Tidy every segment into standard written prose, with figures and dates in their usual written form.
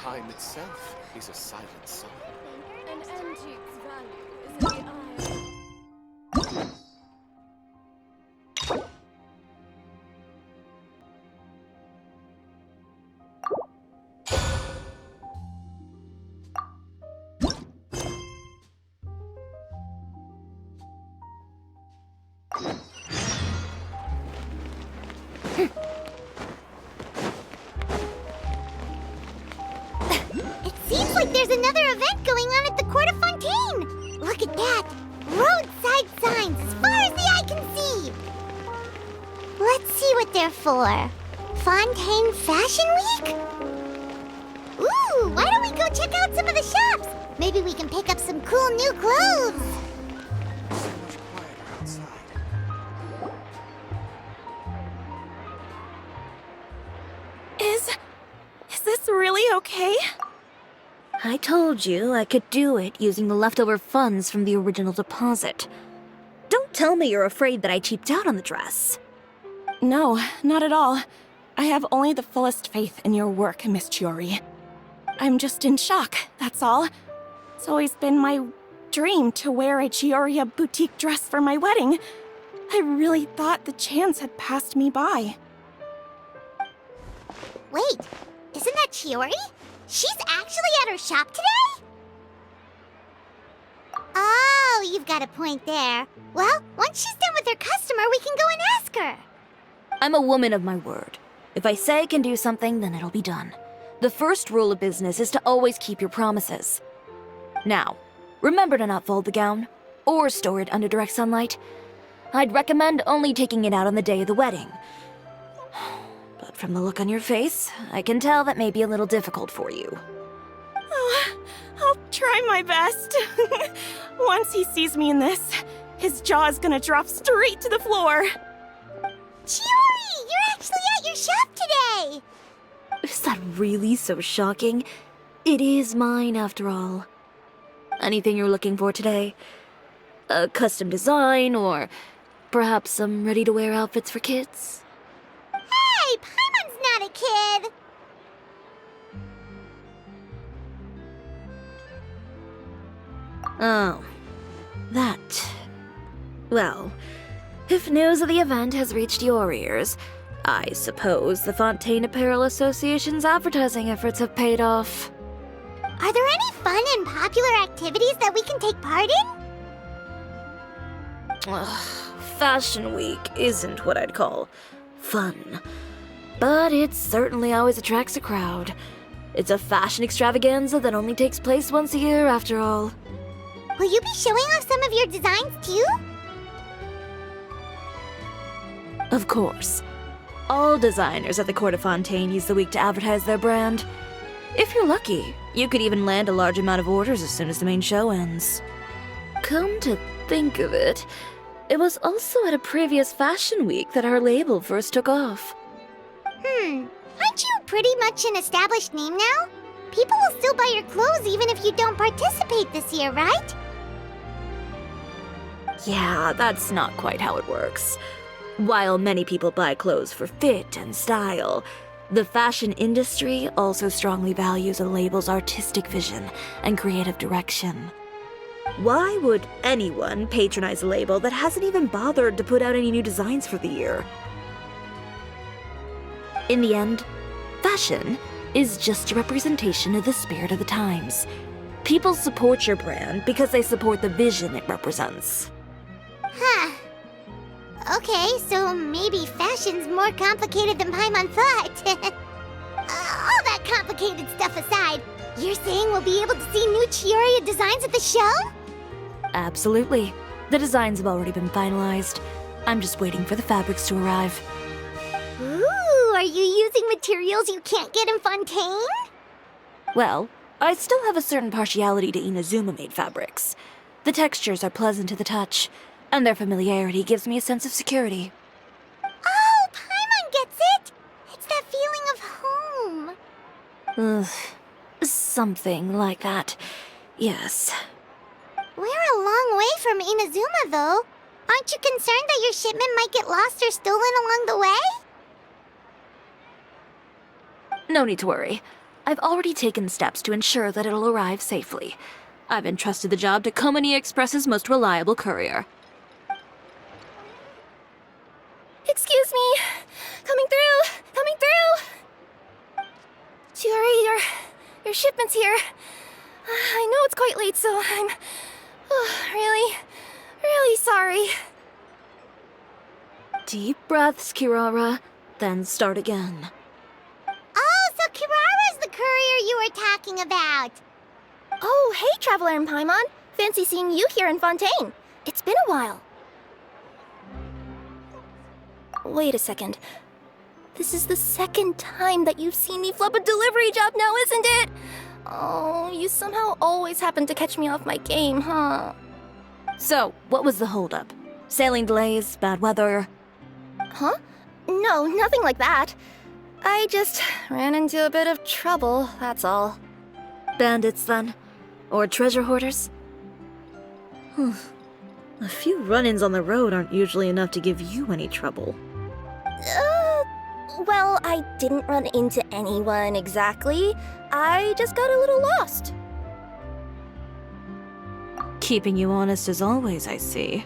time itself is a silent song. An antique's value is in the eye. It seems like there's another event going on at the Court of Fontaine! Look at that! Roadside signs as far as the eye can see! Let's see what they're for. Fontaine Fashion Week? Ooh, why don't we go check out some of the shops? Maybe we can pick up some cool new clothes! So much quieter outside. Is this really okay? I told you I could do it using the leftover funds from the original deposit. Don't tell me you're afraid that I cheaped out on the dress. No, not at all. I have only the fullest faith in your work, Miss Chiori. I'm just in shock, that's all. It's always been my dream to wear a Chiori boutique dress for my wedding. I really thought the chance had passed me by. Wait, isn't that Chiori? She's actually at her shop today? Oh, you've got a point there. Well, once she's done with her customer, we can go and ask her. I'm a woman of my word. If I say I can do something, then it'll be done. The first rule of business is to always keep your promises. Now, remember to not fold the gown, or store it under direct sunlight. I'd recommend only taking it out on the day of the wedding. But from the look on your face, I can tell that may be a little difficult for you. Oh, I'll try my best. Once he sees me in this, his jaw is gonna drop straight to the floor. Chiori, you're actually at your shop today! Is that really so shocking? It is mine, after all. Anything you're looking for today? A custom design, or perhaps some ready-to-wear outfits for kids? Hey, Paimon's not a kid! Oh, that. Well, if news of the event has reached your ears, I suppose the Fontaine Apparel Association's advertising efforts have paid off. Are there any fun and popular activities that we can take part in? Ugh, Fashion Week isn't what I'd call fun. But it certainly always attracts a crowd. It's a fashion extravaganza that only takes place once a year, after all. Will you be showing off some of your designs, too? Of course. All designers at the Court of Fontaine use the week to advertise their brand. If you're lucky, you could even land a large amount of orders as soon as the main show ends. Come to think of it, it was also at a previous fashion week that our label first took off. Aren't you pretty much an established name now? People will still buy your clothes even if you don't participate this year, right? Yeah, that's not quite how it works. While many people buy clothes for fit and style, the fashion industry also strongly values a label's artistic vision and creative direction. Why would anyone patronize a label that hasn't even bothered to put out any new designs for the year? In the end, fashion is just a representation of the spirit of the times. People support your brand because they support the vision it represents. Huh. Okay, so maybe fashion's more complicated than Paimon thought. All that complicated stuff aside, you're saying we'll be able to see new Chiori designs at the show? Absolutely. The designs have already been finalized. I'm just waiting for the fabrics to arrive. Ooh, are you using materials you can't get in Fontaine? Well, I still have a certain partiality to Inazuma-made fabrics. The textures are pleasant to the touch, and their familiarity gives me a sense of security. Oh, Paimon gets it! It's that feeling of home. Ugh, something like that. Yes. We're a long way from Inazuma, though. Aren't you concerned that your shipment might get lost or stolen along the way? No need to worry. I've already taken steps to ensure that it'll arrive safely. I've entrusted the job to Komani Express's most reliable courier. Excuse me! Coming through! Coming through! Chiori, your shipment's here. I know it's quite late, so I'm really, really sorry. Deep breaths, Kirara, then start again. Oh, so Kirara's the courier you were talking about. Oh, hey, Traveler in Paimon. Fancy seeing you here in Fontaine. It's been a while. Wait a second. This is the second time that you've seen me flub a delivery job now, isn't it? Oh, you somehow always happen to catch me off my game, huh? So, what was the holdup? Sailing delays, bad weather? Huh? No, nothing like that. I just ran into a bit of trouble, that's all. Bandits, then? Or treasure hoarders? A few run-ins on the road aren't usually enough to give you any trouble. Well, I didn't run into anyone exactly. I just got a little lost. Keeping you honest as always, I see.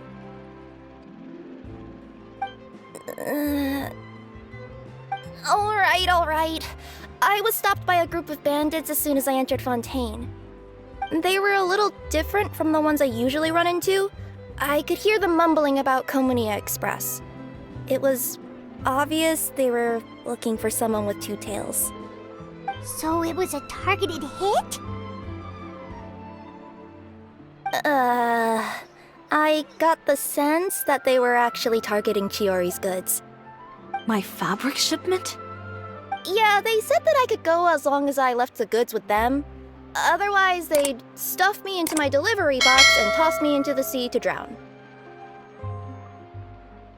Alright. I was stopped by a group of bandits as soon as I entered Fontaine. They were a little different from the ones I usually run into. I could hear them mumbling about Komania Express. It was obvious they were looking for someone with two tails. So it was a targeted hit? I got the sense that they were actually targeting Chiori's goods. My fabric shipment? Yeah, they said that I could go as long as I left the goods with them. Otherwise, they'd stuff me into my delivery box and toss me into the sea to drown.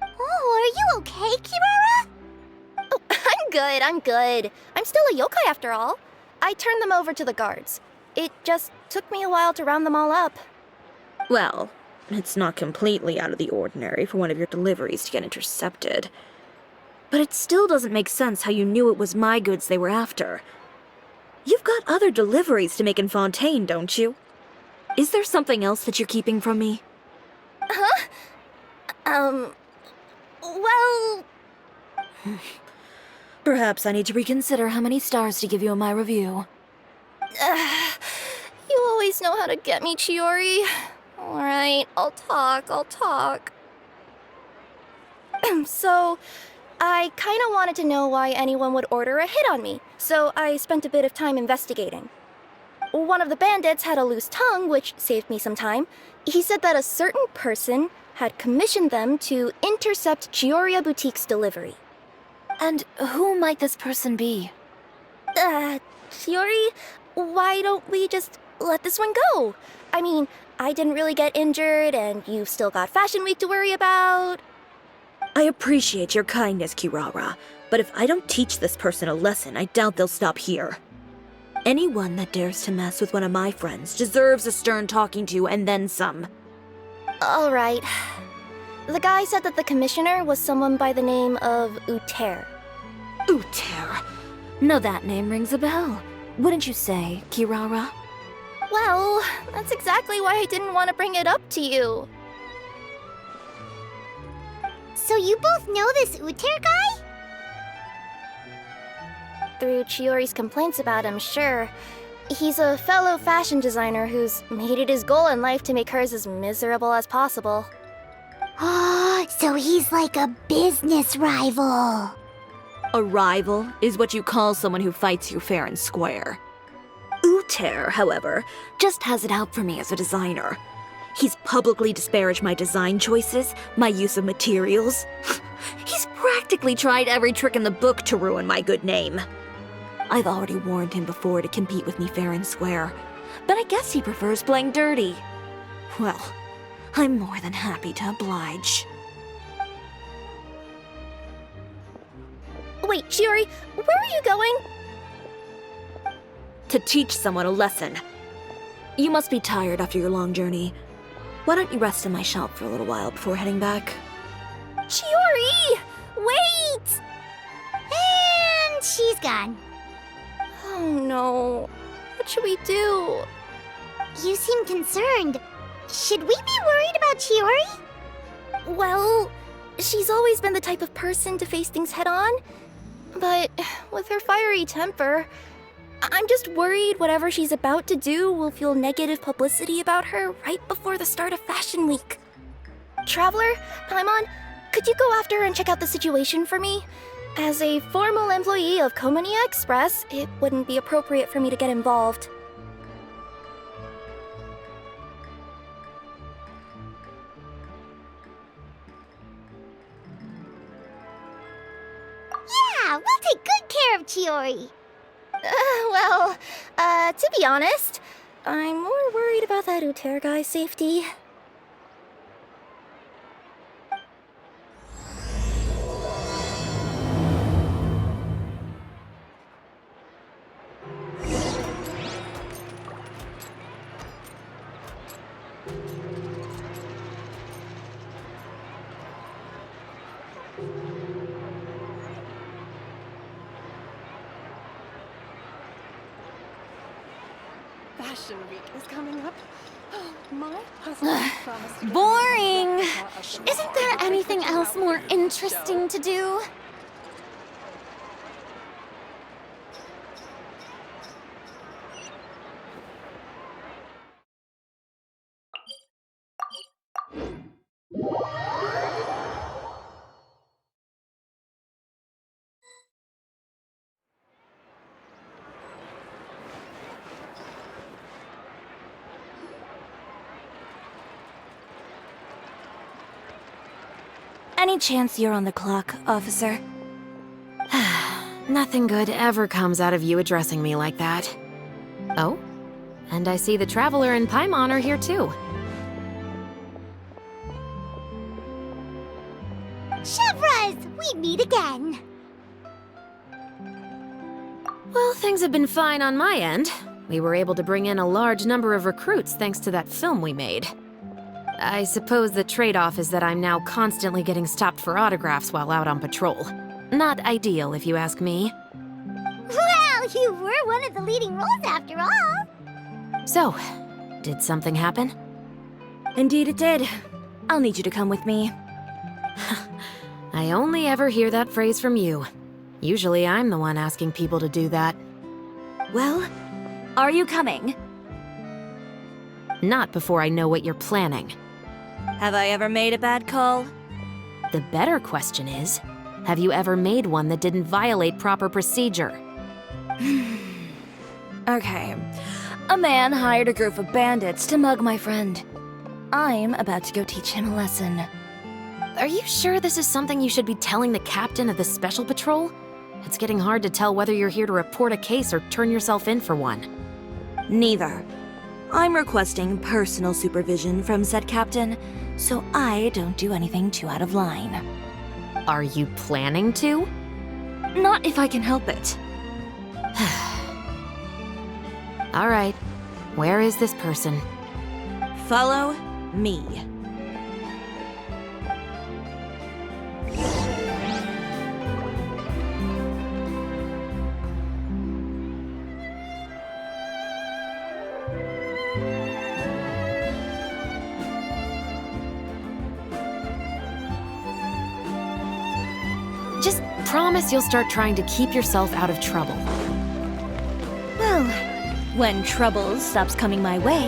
Oh, are you okay, Kirara? Oh, I'm good. I'm still a yokai after all. I turned them over to the guards. It just took me a while to round them all up. Well, it's not completely out of the ordinary for one of your deliveries to get intercepted. But it still doesn't make sense how you knew it was my goods they were after. You've got other deliveries to make in Fontaine, don't you? Is there something else that you're keeping from me? Well... Perhaps I need to reconsider how many stars to give you in my review. You always know how to get me, Chiori. Alright, I'll talk. So, I kinda wanted to know why anyone would order a hit on me, so I spent a bit of time investigating. One of the bandits had a loose tongue, which saved me some time. He said that a certain person had commissioned them to intercept Chioria Boutique's delivery. And who might this person be? Chiori, why don't we just let this one go? I mean, I didn't really get injured, and you've still got Fashion Week to worry about. I appreciate your kindness, Kirara, but if I don't teach this person a lesson, I doubt they'll stop here. Anyone that dares to mess with one of my friends deserves a stern talking to and then some. Alright. The guy said that the commissioner was someone by the name of Uter. Uter. Now that name rings a bell. Wouldn't you say, Kirara? Well, that's exactly why I didn't want to bring it up to you. So you both know this Uter guy? Through Chiori's complaints about him, sure. He's a fellow fashion designer who's made it his goal in life to make hers as miserable as possible. Oh, so he's like a business rival. A rival is what you call someone who fights you fair and square. Uter, however, just has it out for me as a designer. He's publicly disparaged my design choices, my use of materials. He's practically tried every trick in the book to ruin my good name. I've already warned him before to compete with me fair and square, but I guess he prefers playing dirty. Well, I'm more than happy to oblige. Wait, Chiori, where are you going? To teach someone a lesson. You must be tired after your long journey. Why don't you rest in my shop for a little while before heading back? Chiori! Wait! And she's gone. Oh no. What should we do? You seem concerned. Should we be worried about Chiori? Well, she's always been the type of person to face things head on. But with her fiery temper, I'm just worried whatever she's about to do will fuel negative publicity about her right before the start of Fashion Week. Traveler, Paimon, could you go after and check out the situation for me? As a formal employee of Komonia Express, it wouldn't be appropriate for me to get involved. Yeah, we'll take good care of Chiori. To be honest, I'm more worried about that Uter guy's safety. Fashion Week is coming up. My husband promised to get Boring! me a replica of the Isn't there model anything that else came out more with the interesting show. to do? Any chance you're on the clock, officer? Nothing good ever comes out of you addressing me like that. Oh, and I see the Traveler and Paimon are here too. Chevras, we meet again. Well, things have been fine on my end. We were able to bring in a large number of recruits thanks to that film we made. I suppose the trade-off is that I'm now constantly getting stopped for autographs while out on patrol. Not ideal, if you ask me. Well, you were one of the leading roles after all. So, did something happen? Indeed it did. I'll need you to come with me. I only ever hear that phrase from you. Usually I'm the one asking people to do that. Well, are you coming? Not before I know what you're planning. Have I ever made a bad call? The better question is, have you ever made one that didn't violate proper procedure? Okay. A man hired a group of bandits to mug my friend. I'm about to go teach him a lesson. Are you sure this is something you should be telling the captain of the Special Patrol? It's getting hard to tell whether you're here to report a case or turn yourself in for one. Neither. I'm requesting personal supervision from said captain, so I don't do anything too out of line. Are you planning to? Not if I can help it. All right. Where is this person? Follow me. Just promise you'll start trying to keep yourself out of trouble. Well, when trouble stops coming my way,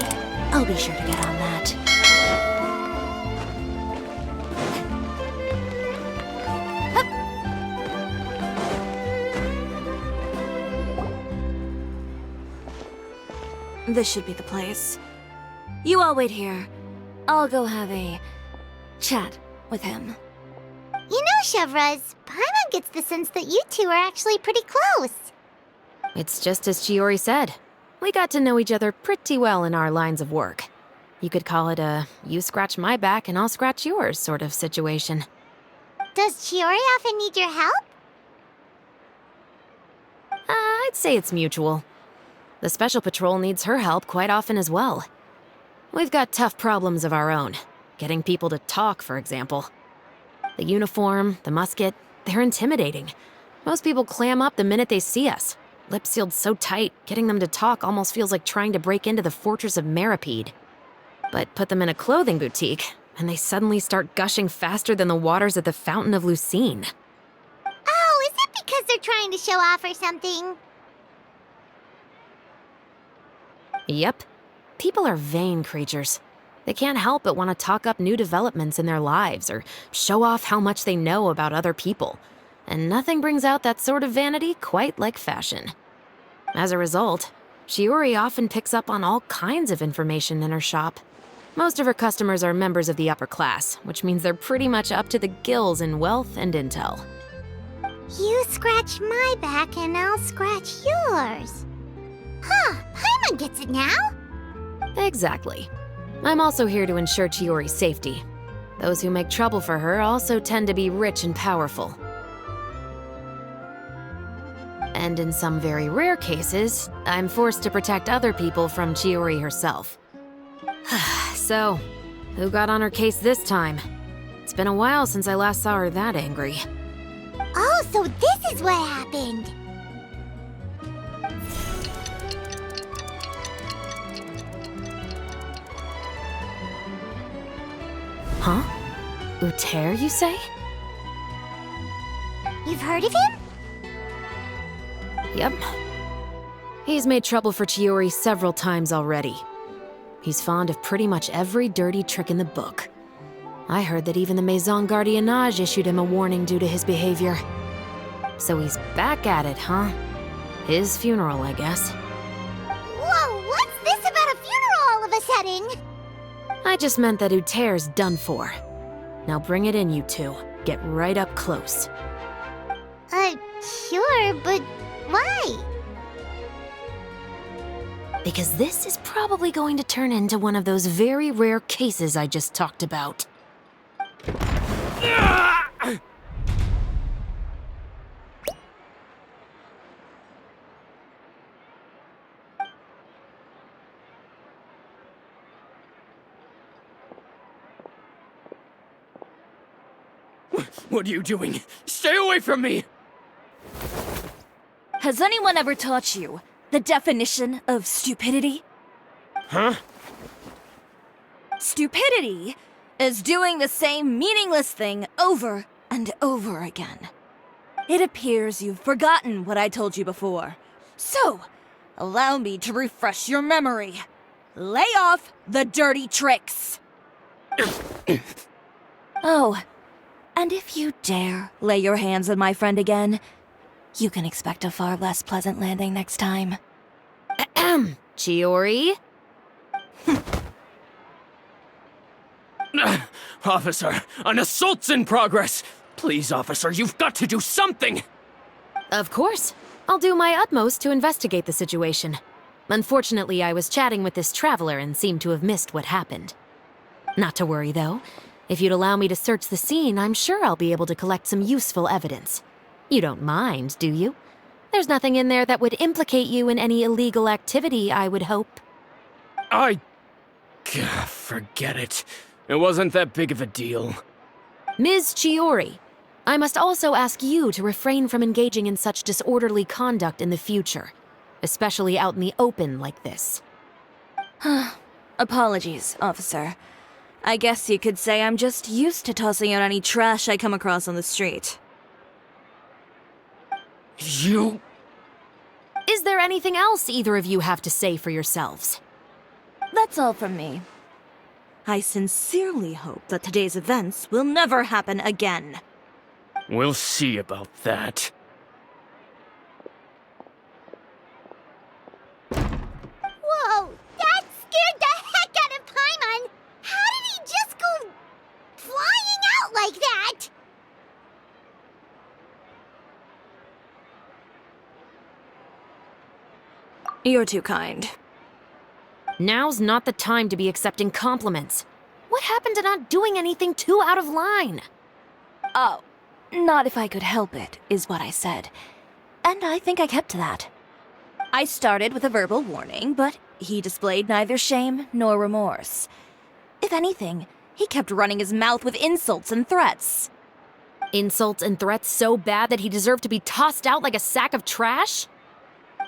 I'll be sure to get on that. This should be the place. You all wait here. I'll go have a chat with him. You know, Chevras, Paimon gets the sense that you two are actually pretty close. It's just as Chiori said. We got to know each other pretty well in our lines of work. You could call it a you scratch my back and I'll scratch yours sort of situation. Does Chiori often need your help? I'd say it's mutual. The Special Patrol needs her help quite often as well. We've got tough problems of our own. Getting people to talk, for example. The uniform, the musket, they're intimidating. Most people clam up the minute they see us. Lips sealed so tight, getting them to talk almost feels like trying to break into the fortress of Meripede. But put them in a clothing boutique, and they suddenly start gushing faster than the waters at the Fountain of Lucine. Oh, is it because they're trying to show off or something? Yep. People are vain creatures. They can't help but want to talk up new developments in their lives or show off how much they know about other people. And nothing brings out that sort of vanity quite like fashion. As a result, Chiori often picks up on all kinds of information in her shop. Most of her customers are members of the upper class, which means they're pretty much up to the gills in wealth and intel. You scratch my back and I'll scratch yours. Huh, Paimon gets it now? Exactly. I'm also here to ensure Chiori's safety. Those who make trouble for her also tend to be rich and powerful. And in some very rare cases, I'm forced to protect other people from Chiori herself. So, who got on her case this time? It's been a while since I last saw her that angry. Oh, so this is what happened. Huh? Uter, you say? You've heard of him? Yep. He's made trouble for Chiori several times already. He's fond of pretty much every dirty trick in the book. I heard that even the Maison Gardiennage issued him a warning due to his behavior. So he's back at it, huh? His funeral, I guess. Whoa, what's this about a funeral all of a sudden? I just meant that Uter's done for. Now bring it in, you two. Get right up close. Sure, but why? Because this is probably going to turn into one of those very rare cases I just talked about. What are you doing? Stay away from me! Has anyone ever taught you the definition of stupidity? Huh? Stupidity is doing the same meaningless thing over and over again. It appears you've forgotten what I told you before. So, allow me to refresh your memory. Lay off the dirty tricks! Oh, and if you dare lay your hands on my friend again, you can expect a far less pleasant landing next time. Ahem. Chiori? Officer, an assault's in progress! Please, officer, you've got to do something! Of course. I'll do my utmost to investigate the situation. Unfortunately, I was chatting with this traveler and seemed to have missed what happened. Not to worry, though. If you'd allow me to search the scene, I'm sure I'll be able to collect some useful evidence. You don't mind, do you? There's nothing in there that would implicate you in any illegal activity, I would hope. Forget it. It wasn't that big of a deal. Ms. Chiori, I must also ask you to refrain from engaging in such disorderly conduct in the future, especially out in the open like this. Apologies, officer. I guess you could say I'm just used to tossing out any trash I come across on the street. You... Is there anything else either of you have to say for yourselves? That's all from me. I sincerely hope that today's events will never happen again. We'll see about that. Whoa, that scared the heck out of Paimon! How did he just go flying out like that? You're too kind. Now's not the time to be accepting compliments. What happened to not doing anything too out of line? Oh, not if I could help it, is what I said. And I think I kept to that. I started with a verbal warning, but he displayed neither shame nor remorse. If anything, he kept running his mouth with insults and threats. Insults and threats so bad that he deserved to be tossed out like a sack of trash?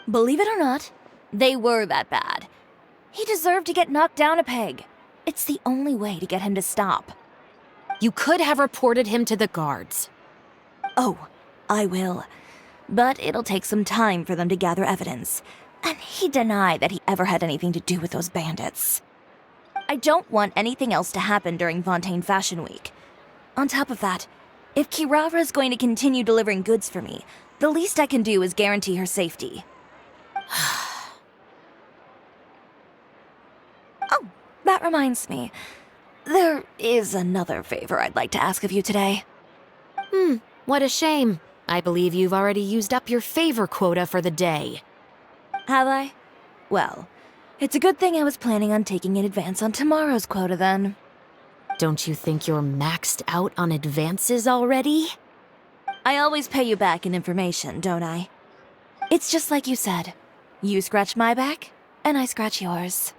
Believe it or not, they were that bad. He deserved to get knocked down a peg. It's the only way to get him to stop. You could have reported him to the guards. Oh, I will. But it'll take some time for them to gather evidence. And he denied that he ever had anything to do with those bandits. I don't want anything else to happen during Fontaine Fashion Week. On top of that, if Kirara is going to continue delivering goods for me, the least I can do is guarantee her safety. Oh, that reminds me. There is another favor I'd like to ask of you today. What a shame. I believe you've already used up your favor quota for the day. Have I? Well, it's a good thing I was planning on taking an advance on tomorrow's quota then. Don't you think you're maxed out on advances already? I always pay you back in information, don't I? It's just like you said. You scratch my back, and I scratch yours.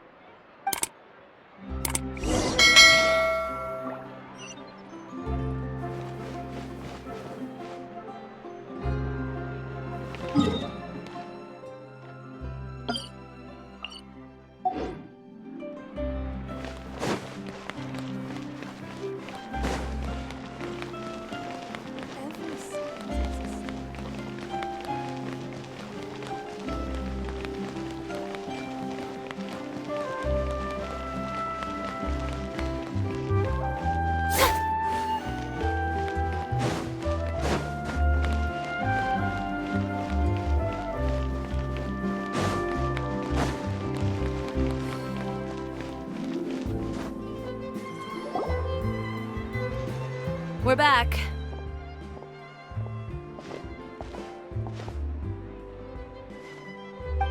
We're back.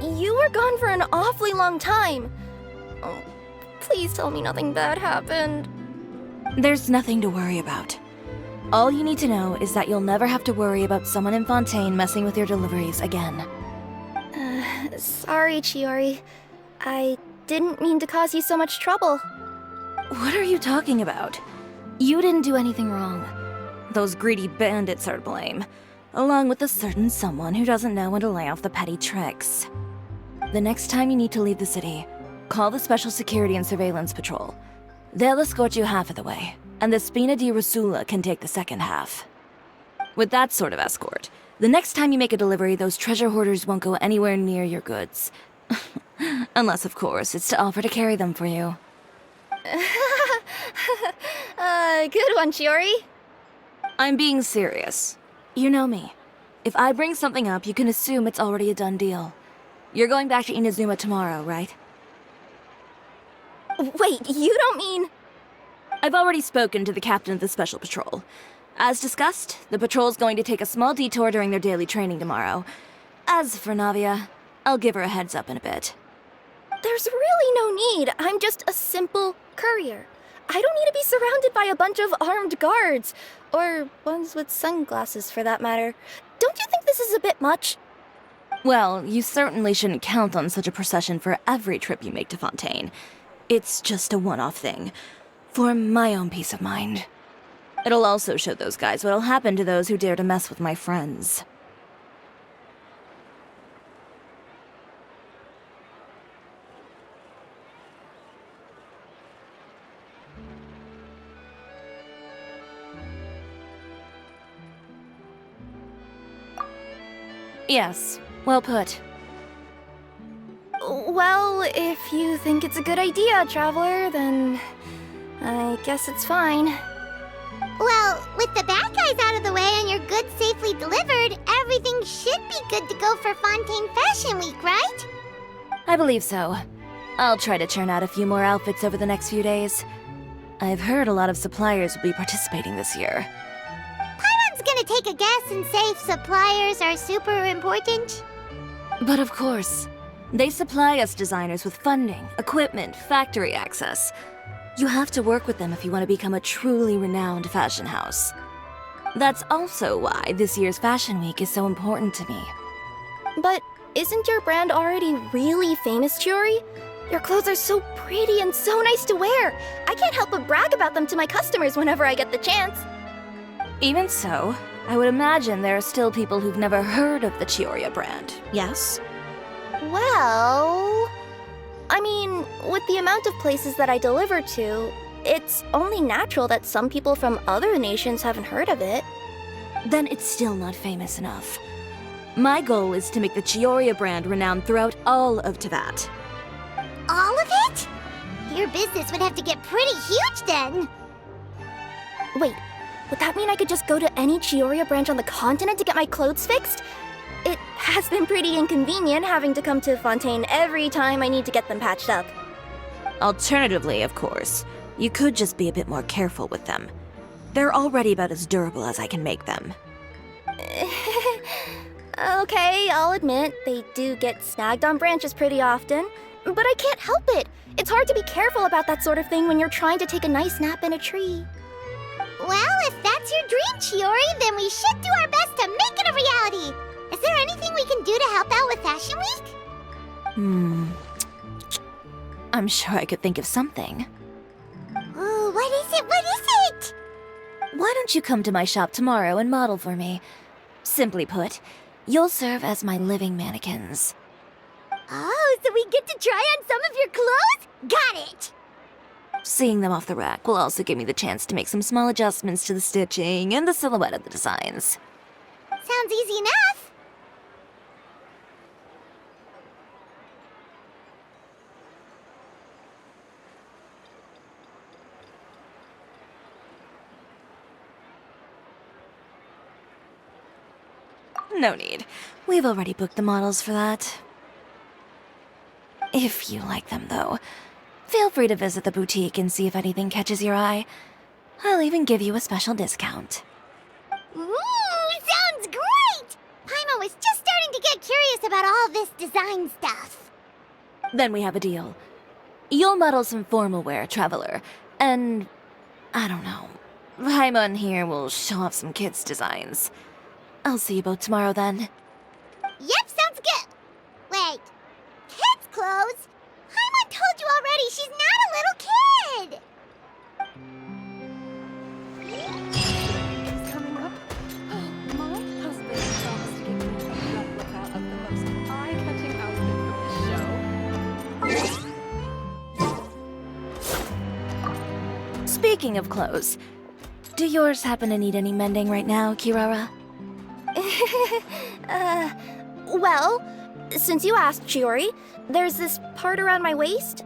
You were gone for an awfully long time. Oh, please tell me nothing bad happened. There's nothing to worry about. All you need to know is that you'll never have to worry about someone in Fontaine messing with your deliveries again. Sorry, Chiori. I didn't mean to cause you so much trouble. What are you talking about? You didn't do anything wrong. Those greedy bandits are to blame, along with a certain someone who doesn't know when to lay off the petty tricks. The next time you need to leave the city, call the Special Security and Surveillance Patrol. They'll escort you half of the way, and the Spina di Rosula can take the second half. With that sort of escort, the next time you make a delivery, those treasure hoarders won't go anywhere near your goods. Unless, of course, it's to offer to carry them for you. Good one, Chiori. I'm being serious. You know me. If I bring something up, you can assume it's already a done deal. You're going back to Inazuma tomorrow, right? Wait, you don't mean... I've already spoken to the captain of the Special Patrol. As discussed, the patrol's going to take a small detour during their daily training tomorrow. As for Navia, I'll give her a heads up in a bit. There's really no need. I'm just a simple courier. I don't need to be surrounded by a bunch of armed guards. Or ones with sunglasses, for that matter. Don't you think this is a bit much? Well, you certainly shouldn't count on such a procession for every trip you make to Fontaine. It's just a one-off thing, for my own peace of mind. It'll also show those guys what'll happen to those who dare to mess with my friends. Yes, well put. Well, if you think it's a good idea, Traveler, then I guess it's fine. Well, with the bad guys out of the way and your goods safely delivered, everything should be good to go for Fontaine Fashion Week, right? I believe so. I'll try to churn out a few more outfits over the next few days. I've heard a lot of suppliers will be participating this year. Paimon's gonna take a guess and say suppliers are super important. But of course, they supply us designers with funding, equipment, factory access. You have to work with them if you want to become a truly renowned fashion house. That's also why this year's Fashion Week is so important to me. But isn't your brand already really famous, Chiori? Your clothes are so pretty and so nice to wear. I can't help but brag about them to my customers whenever I get the chance. Even so, I would imagine there are still people who've never heard of the Chiori brand, yes? Well, I mean, with the amount of places that I deliver to, it's only natural that some people from other nations haven't heard of it. Then it's still not famous enough. My goal is to make the Chiori brand renowned throughout all of Teyvat. All of it? Your business would have to get pretty huge then. Wait, would that mean I could just go to any Chiori branch on the continent to get my clothes fixed? It has been pretty inconvenient having to come to Fontaine every time I need to get them patched up. Alternatively, of course, you could just be a bit more careful with them. They're already about as durable as I can make them. Okay, I'll admit, they do get snagged on branches pretty often, but I can't help it. It's hard to be careful about that sort of thing when you're trying to take a nice nap in a tree. Well, if that's your dream, Chiori, then we should do our best to make it a reality. Is there anything we can do to help out with Fashion Week? I'm sure I could think of something. Ooh, what is it? What is it? Why don't you come to my shop tomorrow and model for me? Simply put, you'll serve as my living mannequins. Oh, so we get to try on some of your clothes? Got it! Seeing them off the rack will also give me the chance to make some small adjustments to the stitching and the silhouette of the designs. Sounds easy enough. No need. We've already booked the models for that. If you like them, though, feel free to visit the boutique and see if anything catches your eye. I'll even give you a special discount. Ooh, sounds great! Paimon was just starting to get curious about all this design stuff. Then we have a deal. You'll model some formal wear, Traveler, and I don't know. Paimon here will show off some kids' designs. I'll see you both tomorrow then. Yep, sounds good. Wait, kids' clothes? Paimon told you already she's not a little kid! Is coming up. My husband promised to give me a replica of the most eye-catching outfit from the show. Speaking of clothes, do yours happen to need any mending right now, Kirara? Well, since you asked, Chiori, there's this part around my waist.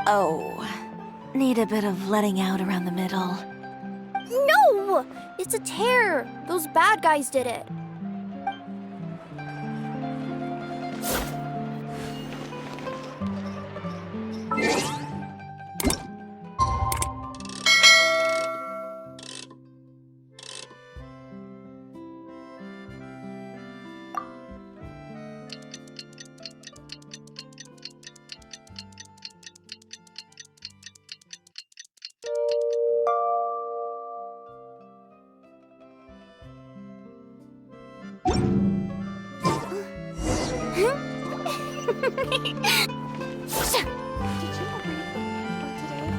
Oh, need a bit of letting out around the middle. No! It's a tear. Those bad guys did it. Did you read the paper today?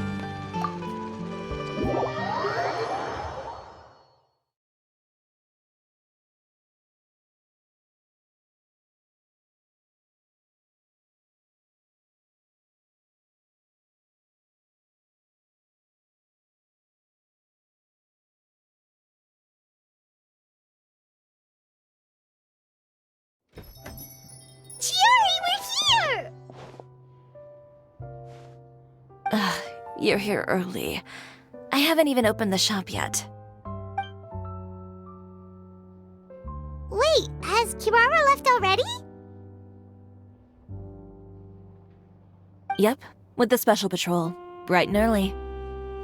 Chiori, we're here! You're here early. I haven't even opened the shop yet. Wait, has Kirara left already? Yep, with the special patrol, bright and early.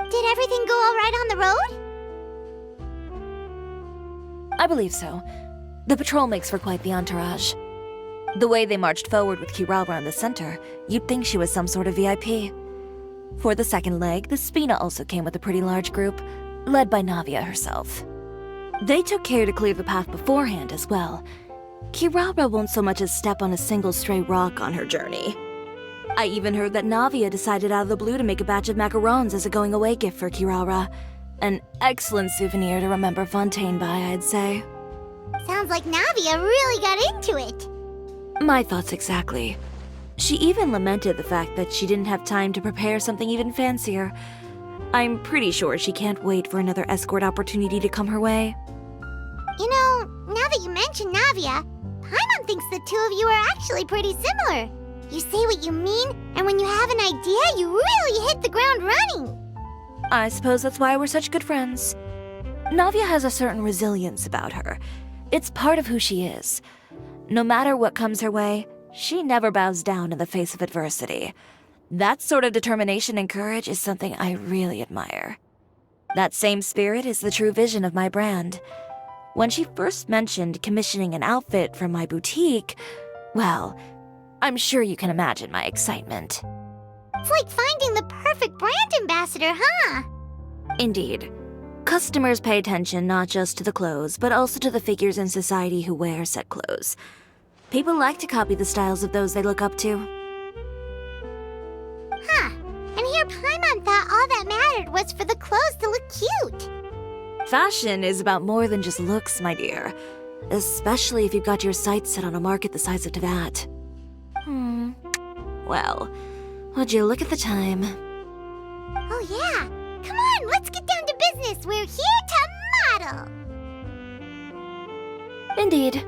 Did everything go all right on the road? I believe so. The patrol makes for quite the entourage. The way they marched forward with Kirara in the center, you'd think she was some sort of VIP. For the second leg, the Spina also came with a pretty large group, led by Navia herself. They took care to clear the path beforehand as well. Kirara won't so much as step on a single stray rock on her journey. I even heard that Navia decided out of the blue to make a batch of macarons as a going-away gift for Kirara. An excellent souvenir to remember Fontaine by, I'd say. Sounds like Navia really got into it. My thoughts exactly. She even lamented the fact that she didn't have time to prepare something even fancier. I'm pretty sure she can't wait for another escort opportunity to come her way. You know, now that you mention Navia, Paimon thinks the two of you are actually pretty similar. You say what you mean, and when you have an idea, you really hit the ground running. I suppose that's why we're such good friends. Navia has a certain resilience about her. It's part of who she is. No matter what comes her way, she never bows down in the face of adversity. That sort of determination and courage is something I really admire. That same spirit is the true vision of my brand. When she first mentioned commissioning an outfit from my boutique, well, I'm sure you can imagine my excitement. It's like finding the perfect brand ambassador, huh? Indeed. Customers pay attention not just to the clothes, but also to the figures in society who wear said clothes. People like to copy the styles of those they look up to. Huh. And here Paimon thought all that mattered was for the clothes to look cute. Fashion is about more than just looks, my dear. Especially if you've got your sights set on a market the size of Teyvat. Well, would you look at the time? Oh yeah. Come on, let's get down to business. We're here to model. Indeed.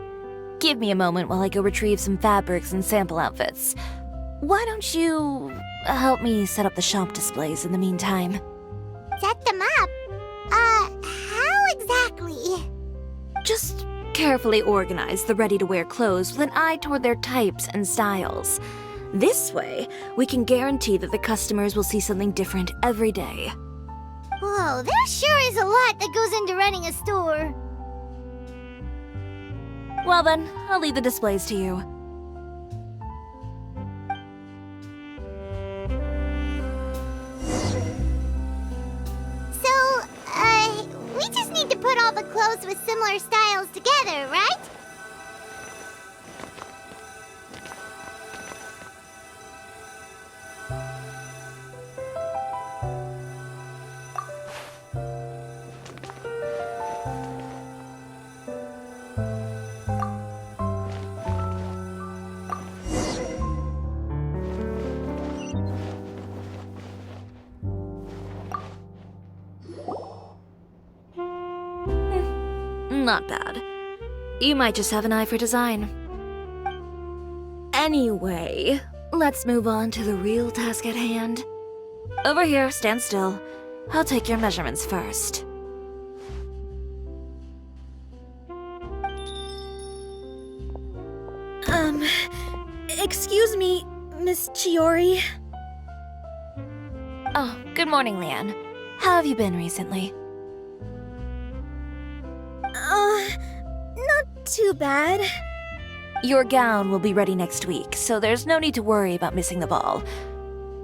Give me a moment while I go retrieve some fabrics and sample outfits. Why don't you help me set up the shop displays in the meantime? Set them up? How exactly? Just carefully organize the ready-to-wear clothes with an eye toward their types and styles. This way, we can guarantee that the customers will see something different every day. Whoa, there sure is a lot that goes into running a store. Well then, I'll leave the displays to you. So, we just need to put all the clothes with similar styles together, right? Not bad. You might just have an eye for design. Anyway, let's move on to the real task at hand. Over here, stand still. I'll take your measurements first. Excuse me, Miss Chiori. Oh, good morning, Leanne. How have you been recently? Not too bad. Your gown will be ready next week, so there's no need to worry about missing the ball.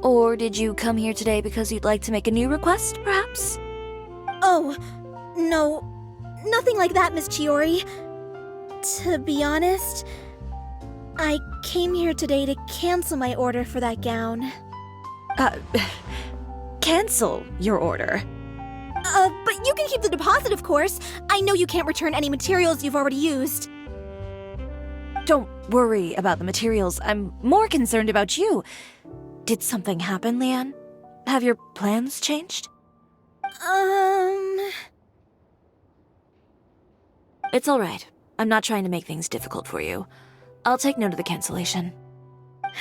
Or did you come here today because you'd like to make a new request, perhaps? Oh, no, nothing like that, Miss Chiori. To be honest, I came here today to cancel my order for that gown. Cancel your order. But you can keep the deposit, of course. I know you can't return any materials you've already used. Don't worry about the materials. I'm more concerned about you. Did something happen, Leanne? Have your plans changed? It's all right. I'm not trying to make things difficult for you. I'll take note of the cancellation.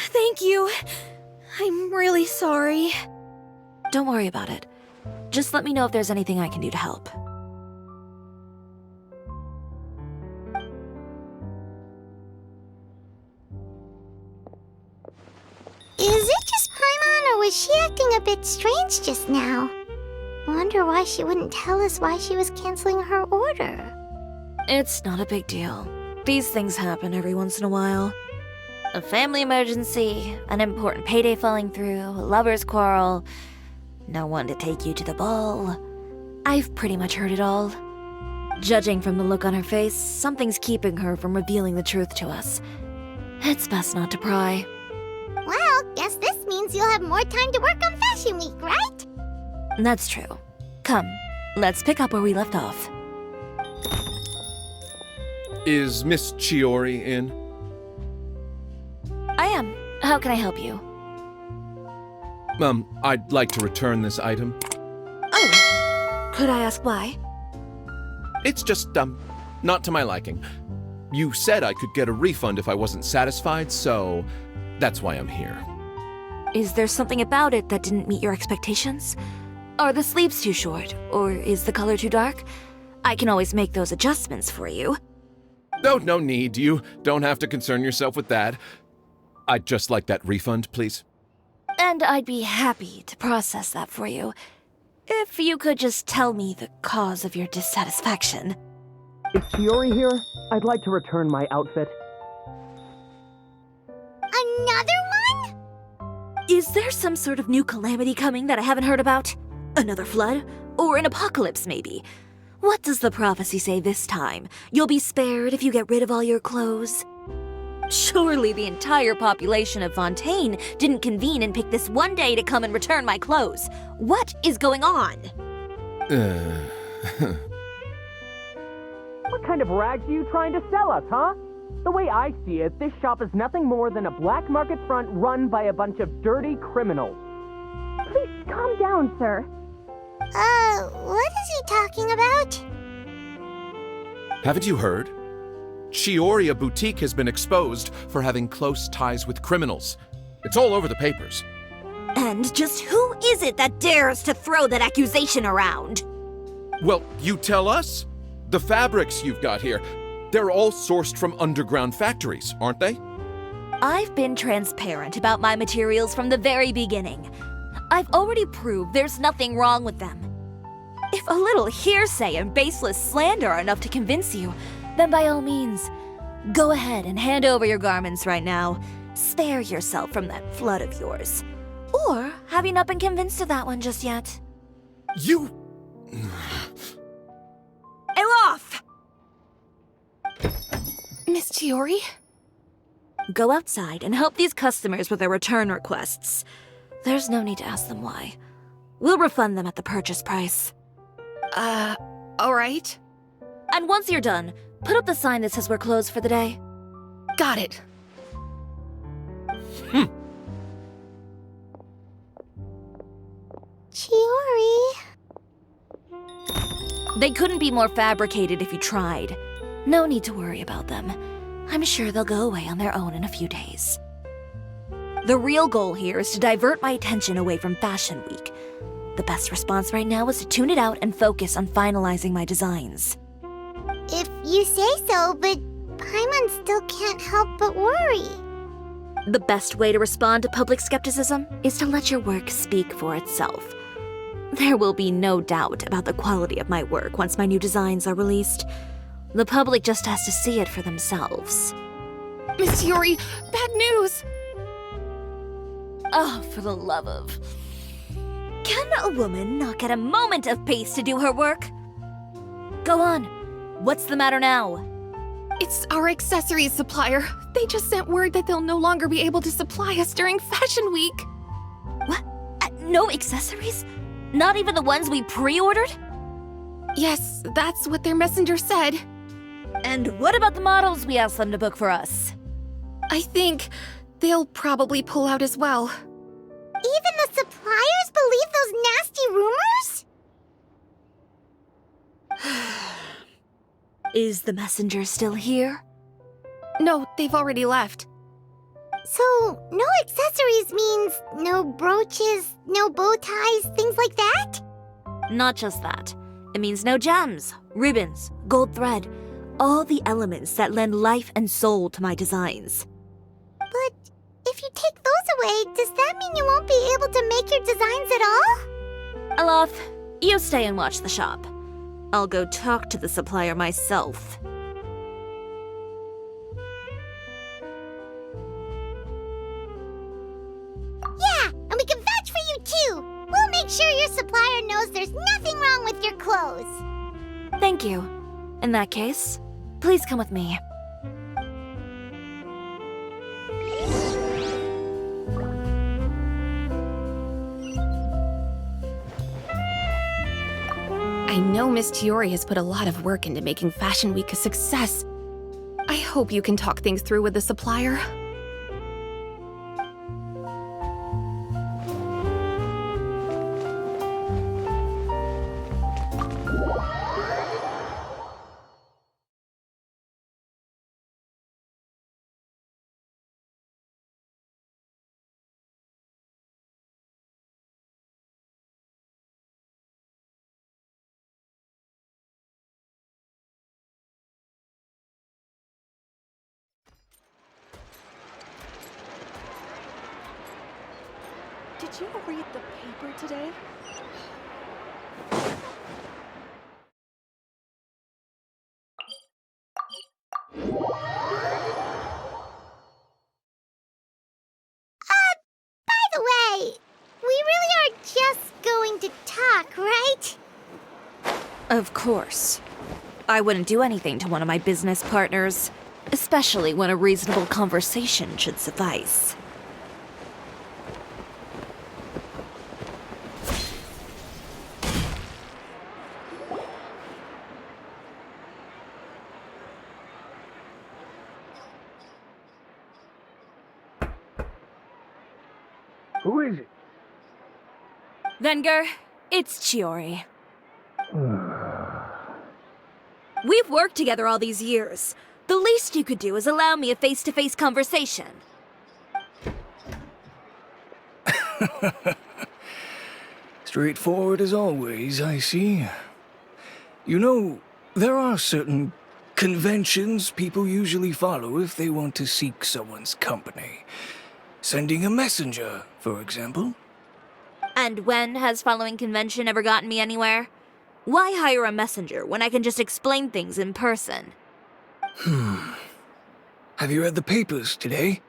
Thank you. I'm really sorry. Don't worry about it. Just let me know if there's anything I can do to help. Is it just Paimon, or was she acting a bit strange just now? Wonder why she wouldn't tell us why she was canceling her order. It's not a big deal. These things happen every once in a while. A family emergency, an important payday falling through, a lover's quarrel, no one to take you to the ball. I've pretty much heard it all. Judging from the look on her face, something's keeping her from revealing the truth to us. It's best not to pry. Well, guess this means you'll have more time to work on Fashion Week, right? That's true. Come, let's pick up where we left off. Is Miss Chiori in? How can I help you? I'd like to return this item. Oh, could I ask why? It's just, not to my liking. You said I could get a refund if I wasn't satisfied, so that's why I'm here. Is there something about it that didn't meet your expectations? Are the sleeves too short, or is the color too dark? I can always make those adjustments for you. No need. You don't have to concern yourself with that. I'd just like that refund, please. And I'd be happy to process that for you. If you could just tell me the cause of your dissatisfaction. Is Chiori here? I'd like to return my outfit. Another one? Is there some sort of new calamity coming that I haven't heard about? Another flood? Or an apocalypse, maybe? What does the prophecy say this time? You'll be spared if you get rid of all your clothes? Surely the entire population of Fontaine didn't convene and pick this one day to come and return my clothes. What is going on? What kind of rags are you trying to sell us, huh? The way I see it, this shop is nothing more than a black market front run by a bunch of dirty criminals. Please calm down, sir. What is he talking about? Haven't you heard? Chiori, a boutique, has been exposed for having close ties with criminals. It's all over the papers. And just who is it that dares to throw that accusation around? Well, you tell us. The fabrics you've got here, they're all sourced from underground factories, aren't they? I've been transparent about my materials from the very beginning. I've already proved there's nothing wrong with them. If a little hearsay and baseless slander are enough to convince you, then by all means, go ahead and hand over your garments right now. Spare yourself from that flood of yours. Or have you not been convinced of that one just yet? You... Elof! Miss Chiori? Go outside and help these customers with their return requests. There's no need to ask them why. We'll refund them at the purchase price. Alright. And once you're done, put up the sign that says we're closed for the day. Got it. Chiori. They couldn't be more fabricated if you tried. No need to worry about them. I'm sure they'll go away on their own in a few days. The real goal here is to divert my attention away from Fashion Week. The best response right now is to tune it out and focus on finalizing my designs. If you say so, but Paimon still can't help but worry. The best way to respond to public skepticism is to let your work speak for itself. There will be no doubt about the quality of my work once my new designs are released. The public just has to see it for themselves. Miss Chiori, bad news! Oh, for the love of... Can a woman not get a moment of peace to do her work? Go on. What's the matter now? It's our accessories supplier. They just sent word that they'll no longer be able to supply us during Fashion Week. What? No accessories? Not even the ones we pre-ordered? Yes, that's what their messenger said. And what about the models we asked them to book for us? I think they'll probably pull out as well. Even the suppliers believe those nasty rumors? Is the messenger still here? No, they've already left. So, no accessories means no brooches, no bow ties, things like that? Not just that. It means no gems, ribbons, gold thread, all the elements that lend life and soul to my designs. But if you take those away, does that mean you won't be able to make your designs at all? Alof, you stay and watch the shop. I'll go talk to the supplier myself. Yeah, and we can vouch for you too. We'll make sure your supplier knows there's nothing wrong with your clothes. Thank you. In that case, please come with me. I know Miss Chiori has put a lot of work into making Fashion Week a success. I hope you can talk things through with the supplier. Did you read the paper today? By the way, we really are just going to talk, right? Of course. I wouldn't do anything to one of my business partners, especially when a reasonable conversation should suffice. Who is it? Venger, it's Chiori. We've worked together all these years. The least you could do is allow me a face-to-face conversation. Straightforward as always, I see. You know, there are certain conventions people usually follow if they want to seek someone's company. Sending a messenger, for example. And when has following convention ever gotten me anywhere? Why hire a messenger when I can just explain things in person? Have you read the papers today?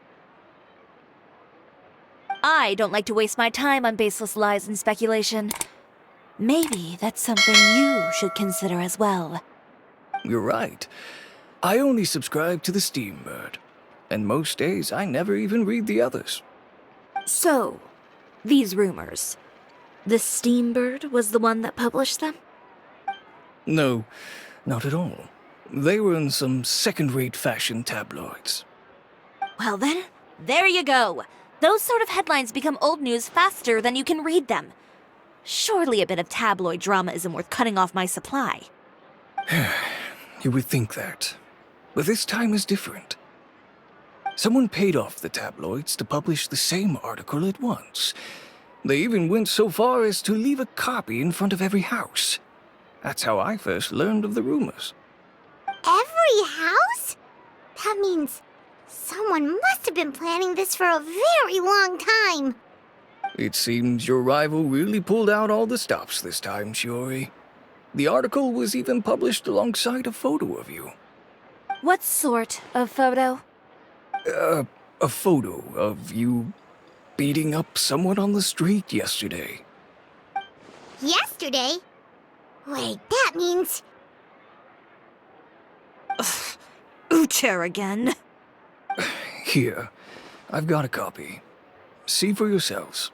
I don't like to waste my time on baseless lies and speculation. Maybe that's something you should consider as well. You're right. I only subscribe to the Steambird. And most days I never even read the others. So, these rumors. The Steambird was the one that published them? No, not at all. They were in some second-rate fashion tabloids. Well then, there you go. Those sort of headlines become old news faster than you can read them. Surely a bit of tabloid drama isn't worth cutting off my supply. You would think that. But this time is different. Someone paid off the tabloids to publish the same article at once. They even went so far as to leave a copy in front of every house. That's how I first learned of the rumors. Every house? That means someone must have been planning this for a very long time. It seems your rival really pulled out all the stops this time, Chiori. The article was even published alongside a photo of you. What sort of photo? A photo of you beating up someone on the street yesterday. Yesterday? Wait, that means... Ucher again. Here, I've got a copy. See for yourselves.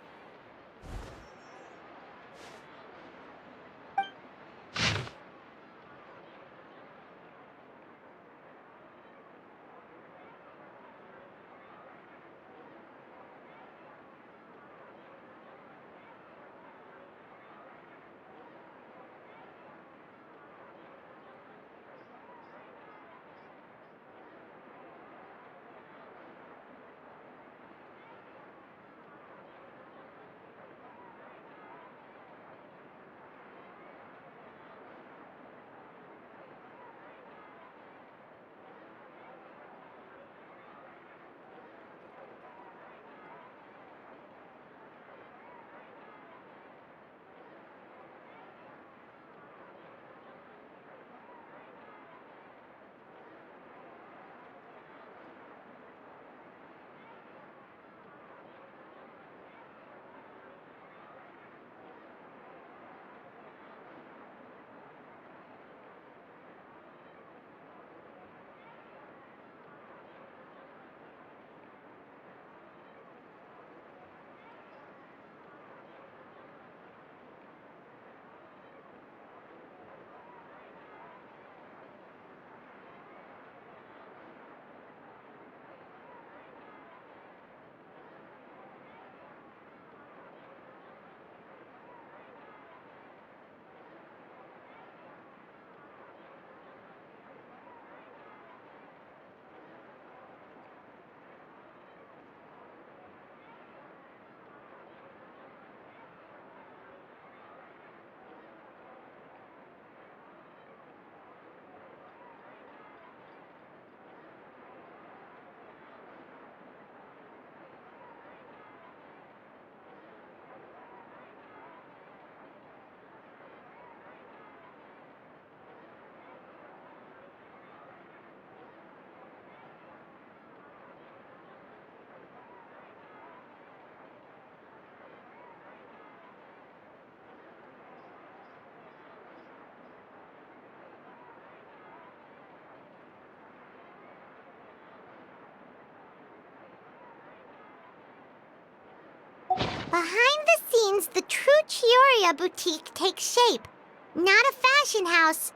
Behind the scenes, the true Chiori boutique takes shape. Not a fashion house,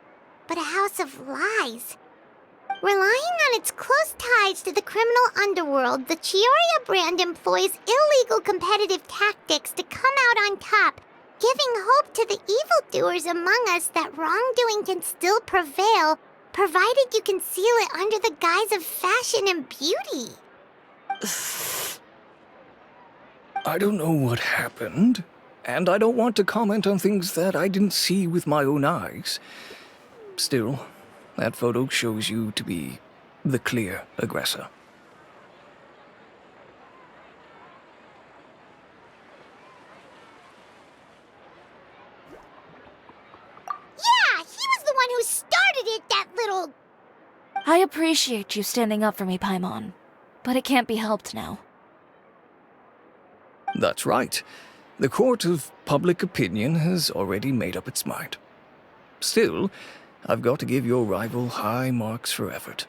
but a house of lies. Relying on its close ties to the criminal underworld, the Chiori brand employs illegal competitive tactics to come out on top, giving hope to the evildoers among us that wrongdoing can still prevail, provided you conceal it under the guise of fashion and beauty. I don't know what happened, and I don't want to comment on things that I didn't see with my own eyes. Still, that photo shows you to be the clear aggressor. Yeah, he was the one who started it, that little... I appreciate you standing up for me, Paimon, but it can't be helped now. That's right. The court of public opinion has already made up its mind. Still, I've got to give your rival high marks for effort.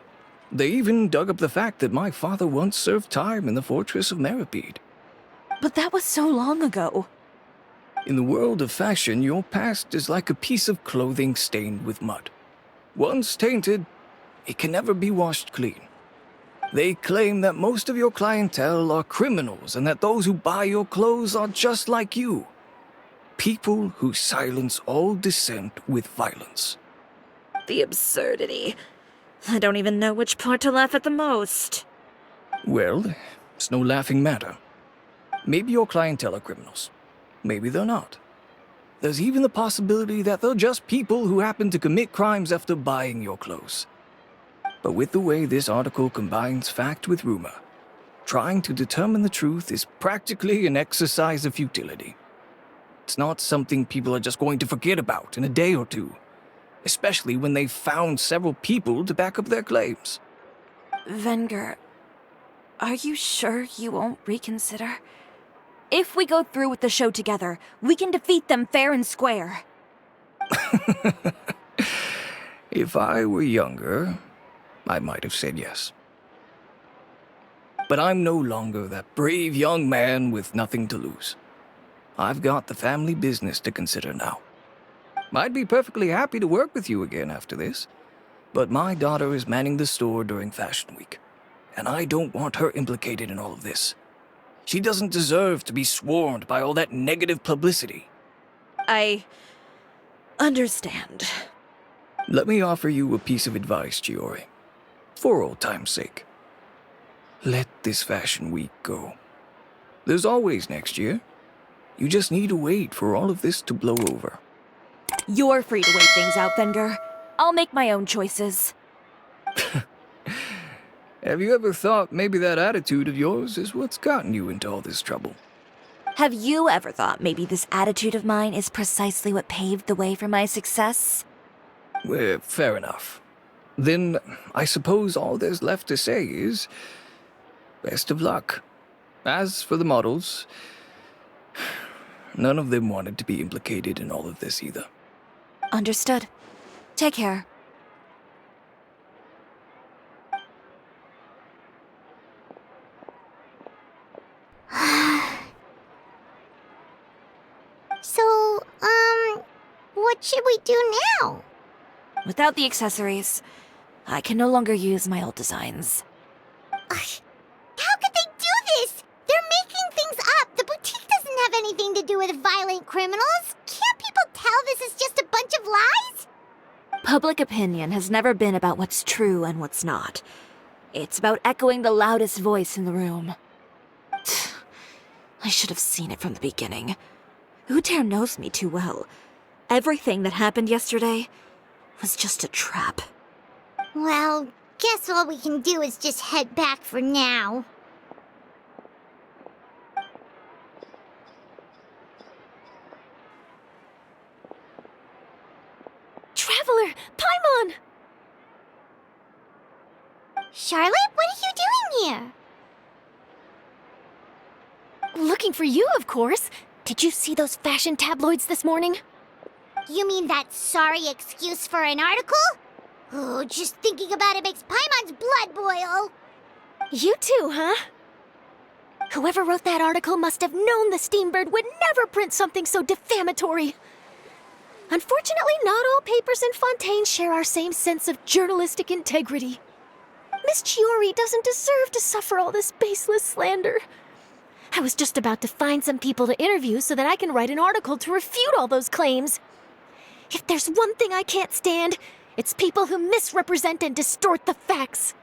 They even dug up the fact that my father once served time in the fortress of Meripede. But that was so long ago. In the world of fashion, your past is like a piece of clothing stained with mud. Once tainted, it can never be washed clean. They claim that most of your clientele are criminals and that those who buy your clothes are just like you. People who silence all dissent with violence. The absurdity. I don't even know which part to laugh at the most. Well, it's no laughing matter. Maybe your clientele are criminals. Maybe they're not. There's even the possibility that they're just people who happen to commit crimes after buying your clothes. But with the way this article combines fact with rumor, trying to determine the truth is practically an exercise of futility. It's not something people are just going to forget about in a day or two, especially when they've found several people to back up their claims. Venger, are you sure you won't reconsider? If we go through with the show together, we can defeat them fair and square. If I were younger, I might have said yes. But I'm no longer that brave young man with nothing to lose. I've got the family business to consider now. I'd be perfectly happy to work with you again after this, but my daughter is manning the store during Fashion Week, and I don't want her implicated in all of this. She doesn't deserve to be swarmed by all that negative publicity. I understand. Let me offer you a piece of advice, Chiori. For old time's sake. Let this Fashion Week go. There's always next year. You just need to wait for all of this to blow over. You're free to wait things out, Venger. I'll make my own choices. Have you ever thought maybe that attitude of yours is what's gotten you into all this trouble? Have you ever thought maybe this attitude of mine is precisely what paved the way for my success? Well, fair enough. Then I suppose all there's left to say is, best of luck. As for the models, none of them wanted to be implicated in all of this either. Understood. Take care. So, what should we do now? Without the accessories, I can no longer use my old designs. How could they do this? They're making things up. The boutique doesn't have anything to do with violent criminals. Can't people tell this is just a bunch of lies? Public opinion has never been about what's true and what's not. It's about echoing the loudest voice in the room. I should have seen it from the beginning. Uter knows me too well. Everything that happened yesterday was just a trap. Well, guess all we can do is just head back for now. Traveler! Paimon! Charlotte, what are you doing here? Looking for you, of course. Did you see those fashion tabloids this morning? You mean that sorry excuse for an article? Oh, just thinking about it makes Paimon's blood boil. You too, huh? Whoever wrote that article must have known the Steambird would never print something so defamatory. Unfortunately, not all papers in Fontaine share our same sense of journalistic integrity. Miss Chiori doesn't deserve to suffer all this baseless slander. I was just about to find some people to interview so that I can write an article to refute all those claims. If there's one thing I can't stand, it's people who misrepresent and distort the facts.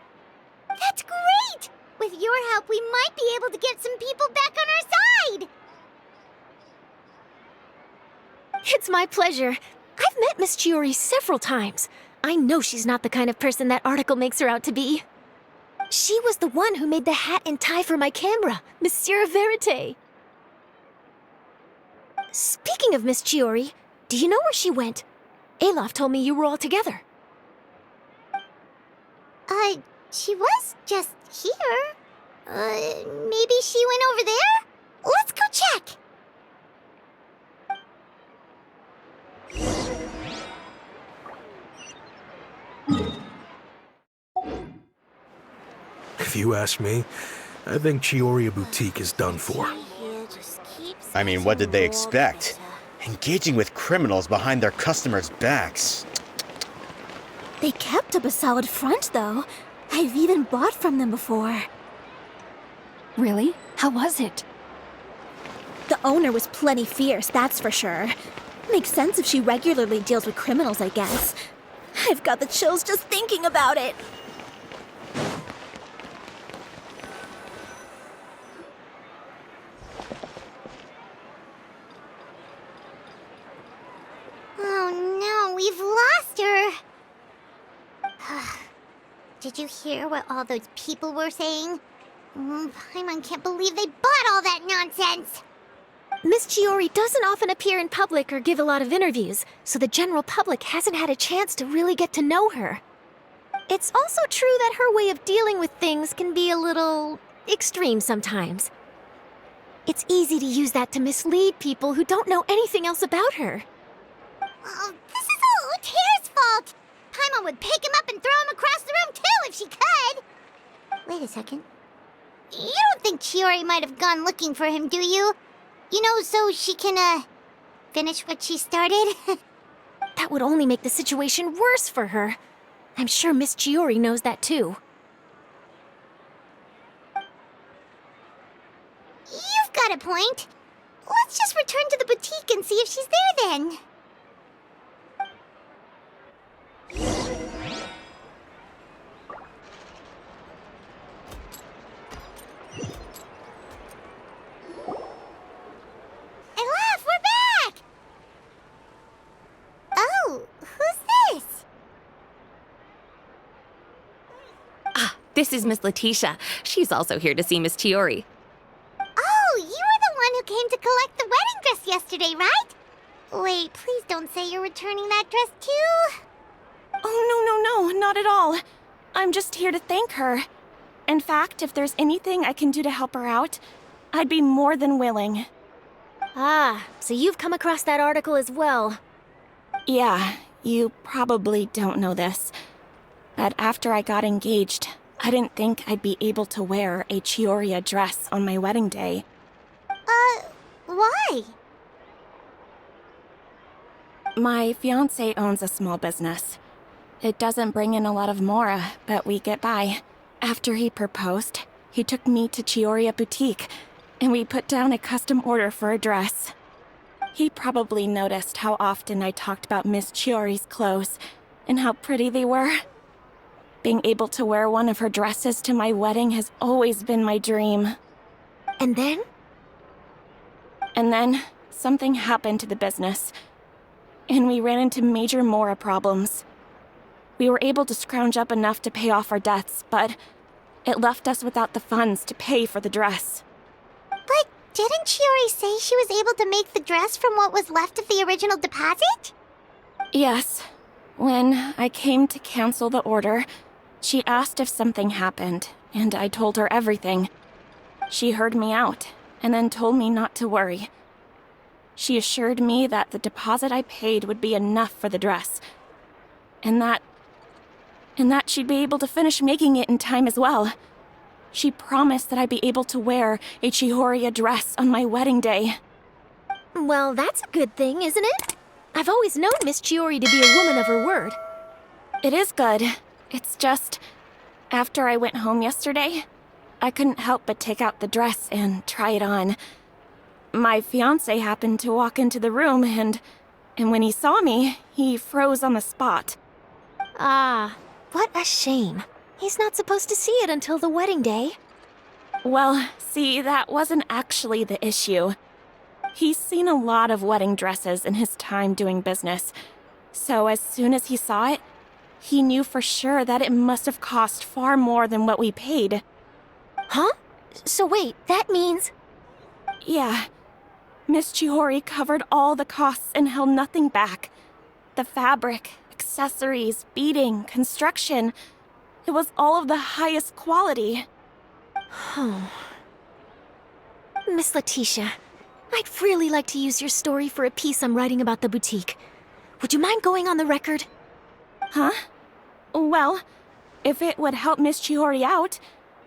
That's great! With your help, we might be able to get some people back on our side! It's my pleasure. I've met Miss Chiori several times. I know she's not the kind of person that article makes her out to be. She was the one who made the hat and tie for my camera, Monsieur Verite. Speaking of Miss Chiori, do you know where she went? Alof told me you were all together. She was just here. Maybe she went over there? Let's go check! If you ask me, I think Chiori Boutique is done for. I mean, what did they expect? Engaging with criminals behind their customers' backs. They kept up a solid front, though. I've even bought from them before. Really? How was it? The owner was plenty fierce, that's for sure. Makes sense if she regularly deals with criminals, I guess. I've got the chills just thinking about it. Oh no, we've lost her! Did you hear what all those people were saying? Paimon can't believe they bought all that nonsense! Miss Chiori doesn't often appear in public or give a lot of interviews, so the general public hasn't had a chance to really get to know her. It's also true that her way of dealing with things can be a little extreme sometimes. It's easy to use that to mislead people who don't know anything else about her. Oh, this is all Utear's fault! Paimon would pick him up and throw him across the room too if she could! Wait a second. You don't think Chiori might have gone looking for him, do you? You know, so she can, finish what she started? That would only make the situation worse for her. I'm sure Miss Chiori knows that too. You've got a point. Let's just return to the boutique and see if she's there then. This is Miss Letitia. She's also here to see Miss Chiori. Oh, you were the one who came to collect the wedding dress yesterday, right? Wait, please don't say you're returning that dress too. Oh, no, not at all. I'm just here to thank her. In fact, if there's anything I can do to help her out, I'd be more than willing. Ah, so you've come across that article as well. Yeah, you probably don't know this, but after I got engaged, I didn't think I'd be able to wear a Chiori dress on my wedding day. Why? My fiancé owns a small business. It doesn't bring in a lot of mora, but we get by. After he proposed, he took me to Chiori Boutique, and we put down a custom order for a dress. He probably noticed how often I talked about Miss Chiori's clothes, and how pretty they were. Being able to wear one of her dresses to my wedding has always been my dream. And then? And then, something happened to the business, and we ran into major mora problems. We were able to scrounge up enough to pay off our debts, but it left us without the funds to pay for the dress. But didn't Chiori say she was able to make the dress from what was left of the original deposit? Yes. When I came to cancel the order, she asked if something happened, and I told her everything. She heard me out, and then told me not to worry. She assured me that the deposit I paid would be enough for the dress, and that she'd be able to finish making it in time as well. She promised that I'd be able to wear a Chiori dress on my wedding day. Well, that's a good thing, isn't it? I've always known Miss Chiori to be a woman of her word. It is good. It's just, after I went home yesterday, I couldn't help but take out the dress and try it on. My fiancé happened to walk into the room and when he saw me, he froze on the spot. Ah, what a shame. He's not supposed to see it until the wedding day. Well, see, that wasn't actually the issue. He's seen a lot of wedding dresses in his time doing business. So as soon as he saw it, he knew for sure that it must have cost far more than what we paid. Huh? So wait, that means... Yeah. Miss Chiori covered all the costs and held nothing back. The fabric, accessories, beading, construction... It was all of the highest quality. Miss Letitia, I'd really like to use your story for a piece I'm writing about the boutique. Would you mind going on the record? Huh? Well, if it would help Miss Chiori out,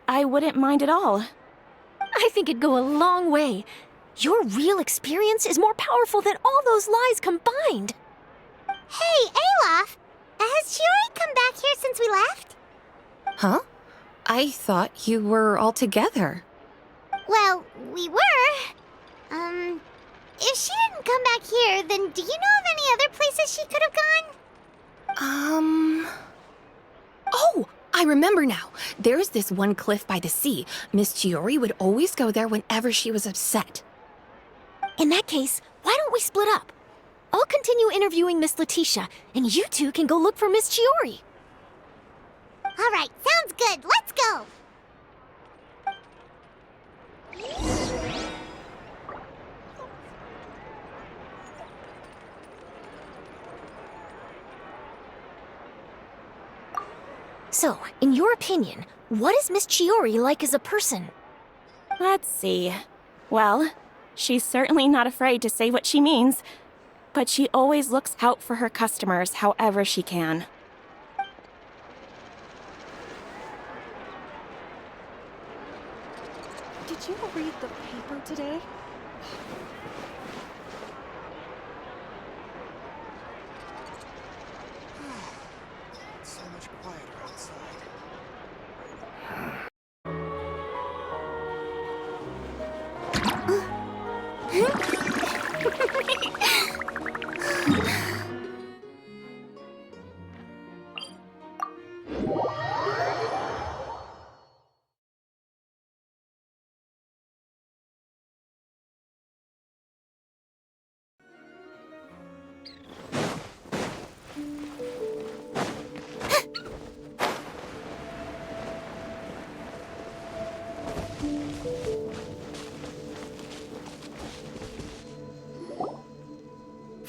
I wouldn't mind at all. I think it'd go a long way. Your real experience is more powerful than all those lies combined. Hey, Olaf! Has Chiori come back here since we left? Huh? I thought you were all together. Well, we were. If she didn't come back here, then do you know of any other places she could have gone? Oh, I remember now. There's this one cliff by the sea. Miss Chiori would always go there whenever she was upset. In that case, why don't we split up? I'll continue interviewing Miss Letitia, and you two can go look for Miss Chiori. All right, sounds good. Let's go. So, in your opinion, what is Miss Chiori like as a person? Let's see. Well, she's certainly not afraid to say what she means, but she always looks out for her customers however she can. Did you read the paper today? So much quieter outside.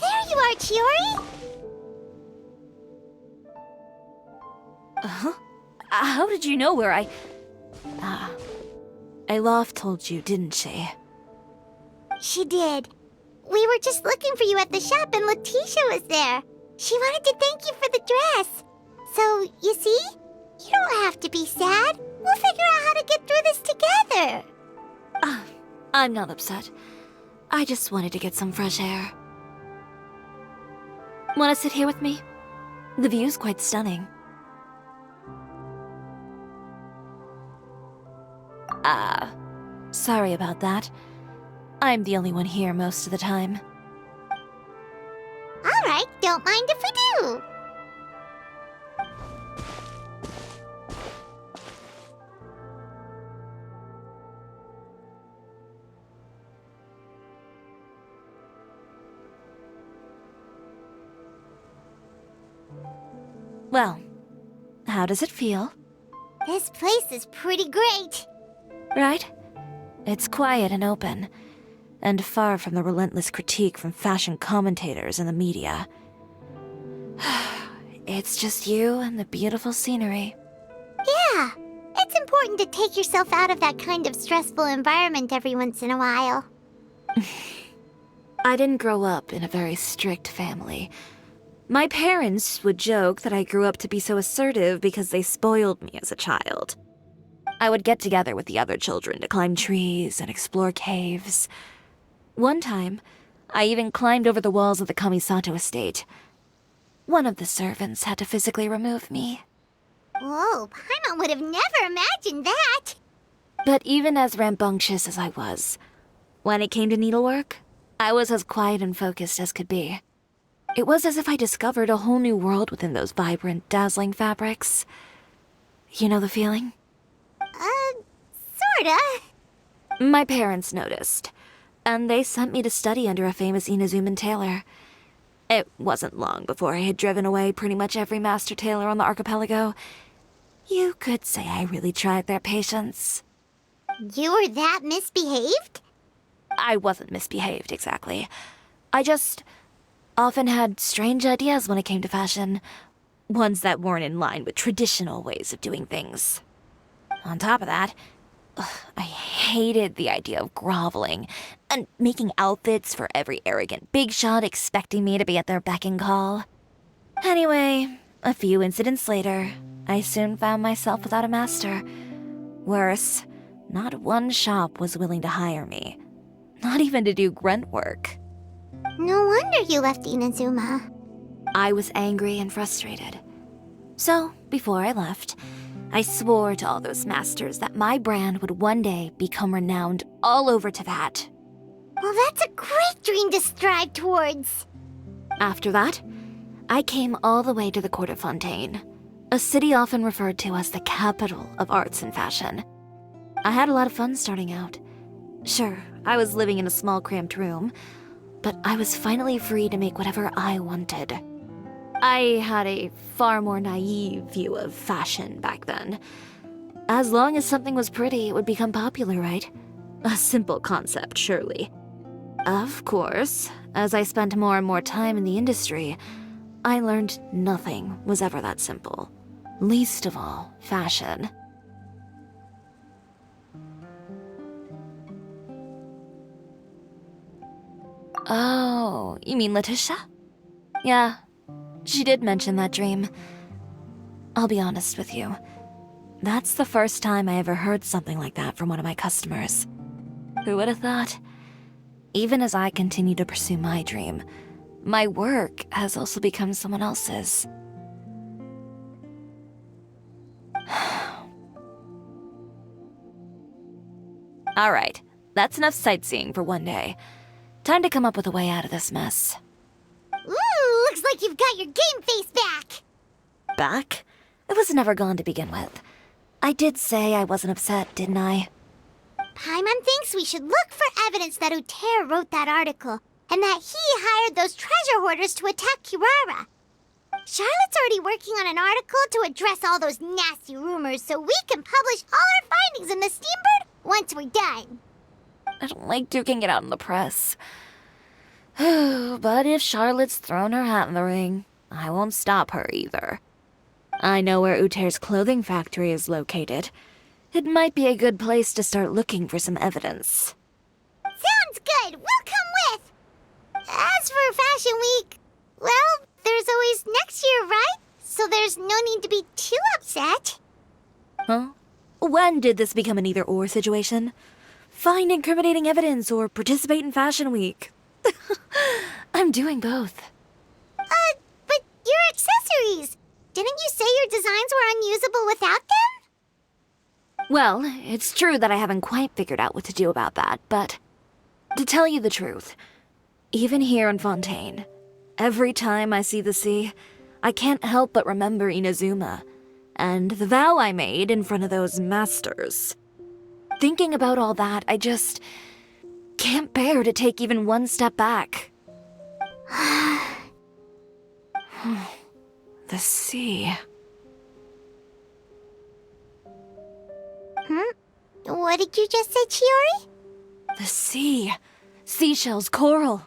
There you are, Chiori! Uh-huh. How did you know where I... Alof told you, didn't she? She did. We were just looking for you at the shop and Letitia was there. She wanted to thank you for the dress. So, you see? You don't have to be sad. We'll figure out how to get through this together. I'm not upset. I just wanted to get some fresh air. Want to sit here with me? The view's quite stunning. Sorry about that. I'm the only one here most of the time. All right, don't mind if we do. Well, how does it feel? This place is pretty great. Right? It's quiet and open, and far from the relentless critique from fashion commentators and the media. It's just you and the beautiful scenery. Yeah, it's important to take yourself out of that kind of stressful environment every once in a while. I didn't grow up in a very strict family. My parents would joke that I grew up to be so assertive because they spoiled me as a child. I would get together with the other children to climb trees and explore caves. One time, I even climbed over the walls of the Kamisato estate. One of the servants had to physically remove me. Whoa, Paimon would have never imagined that. But even as rambunctious as I was, when it came to needlework, I was as quiet and focused as could be. It was as if I discovered a whole new world within those vibrant, dazzling fabrics. You know the feeling? Sorta. My parents noticed, and they sent me to study under a famous Inazuman tailor. It wasn't long before I had driven away pretty much every master tailor on the archipelago. You could say I really tried their patience. You were that misbehaved? I wasn't misbehaved, exactly. I just often had strange ideas when it came to fashion. Ones that weren't in line with traditional ways of doing things. On top of that, I hated the idea of groveling and making outfits for every arrogant big shot expecting me to be at their beck and call. Anyway, a few incidents later, I soon found myself without a master. Worse, not one shop was willing to hire me. Not even to do grunt work. No wonder you left Inazuma. I was angry and frustrated. So, before I left, I swore to all those masters that my brand would one day become renowned all over Teyvat. Well, that's a great dream to strive towards. After that, I came all the way to the court of Fontaine, a city often referred to as the capital of arts and fashion. I had a lot of fun starting out. Sure, I was living in a small cramped room, but I was finally free to make whatever I wanted. I had a far more naive view of fashion back then. As long as something was pretty, it would become popular, right? A simple concept, surely. Of course, as I spent more and more time in the industry, I learned nothing was ever that simple. Least of all, fashion. Oh, you mean Letitia? Yeah, she did mention that dream. I'll be honest with you. That's the first time I ever heard something like that from one of my customers. Who would have thought? Even as I continue to pursue my dream, my work has also become someone else's. All right, that's enough sightseeing for one day. Time to come up with a way out of this mess. Ooh, looks like you've got your game face back. Back? It was never gone to begin with. I did say I wasn't upset, didn't I? Paimon thinks we should look for evidence that Uter wrote that article, and that he hired those treasure hoarders to attack Kirara. Charlotte's already working on an article to address all those nasty rumors so we can publish all our findings in the Steambird once we're done. I don't like duking it out in the press. But if Charlotte's thrown her hat in the ring, I won't stop her either. I know where Uter's clothing factory is located. It might be a good place to start looking for some evidence. Sounds good. We'll come with. As for Fashion Week, well, there's always next year, right? So there's no need to be too upset. Huh? When did this become an either-or situation? Find incriminating evidence or participate in Fashion Week. I'm doing both. But your accessories! Didn't you say your designs were unusable without them? Well, it's true that I haven't quite figured out what to do about that, but to tell you the truth, even here in Fontaine, every time I see the sea, I can't help but remember Inazuma and the vow I made in front of those masters. Thinking about all that, I just can't bear to take even one step back. The sea. What did you just say, Chiori? The sea. Seashells, coral.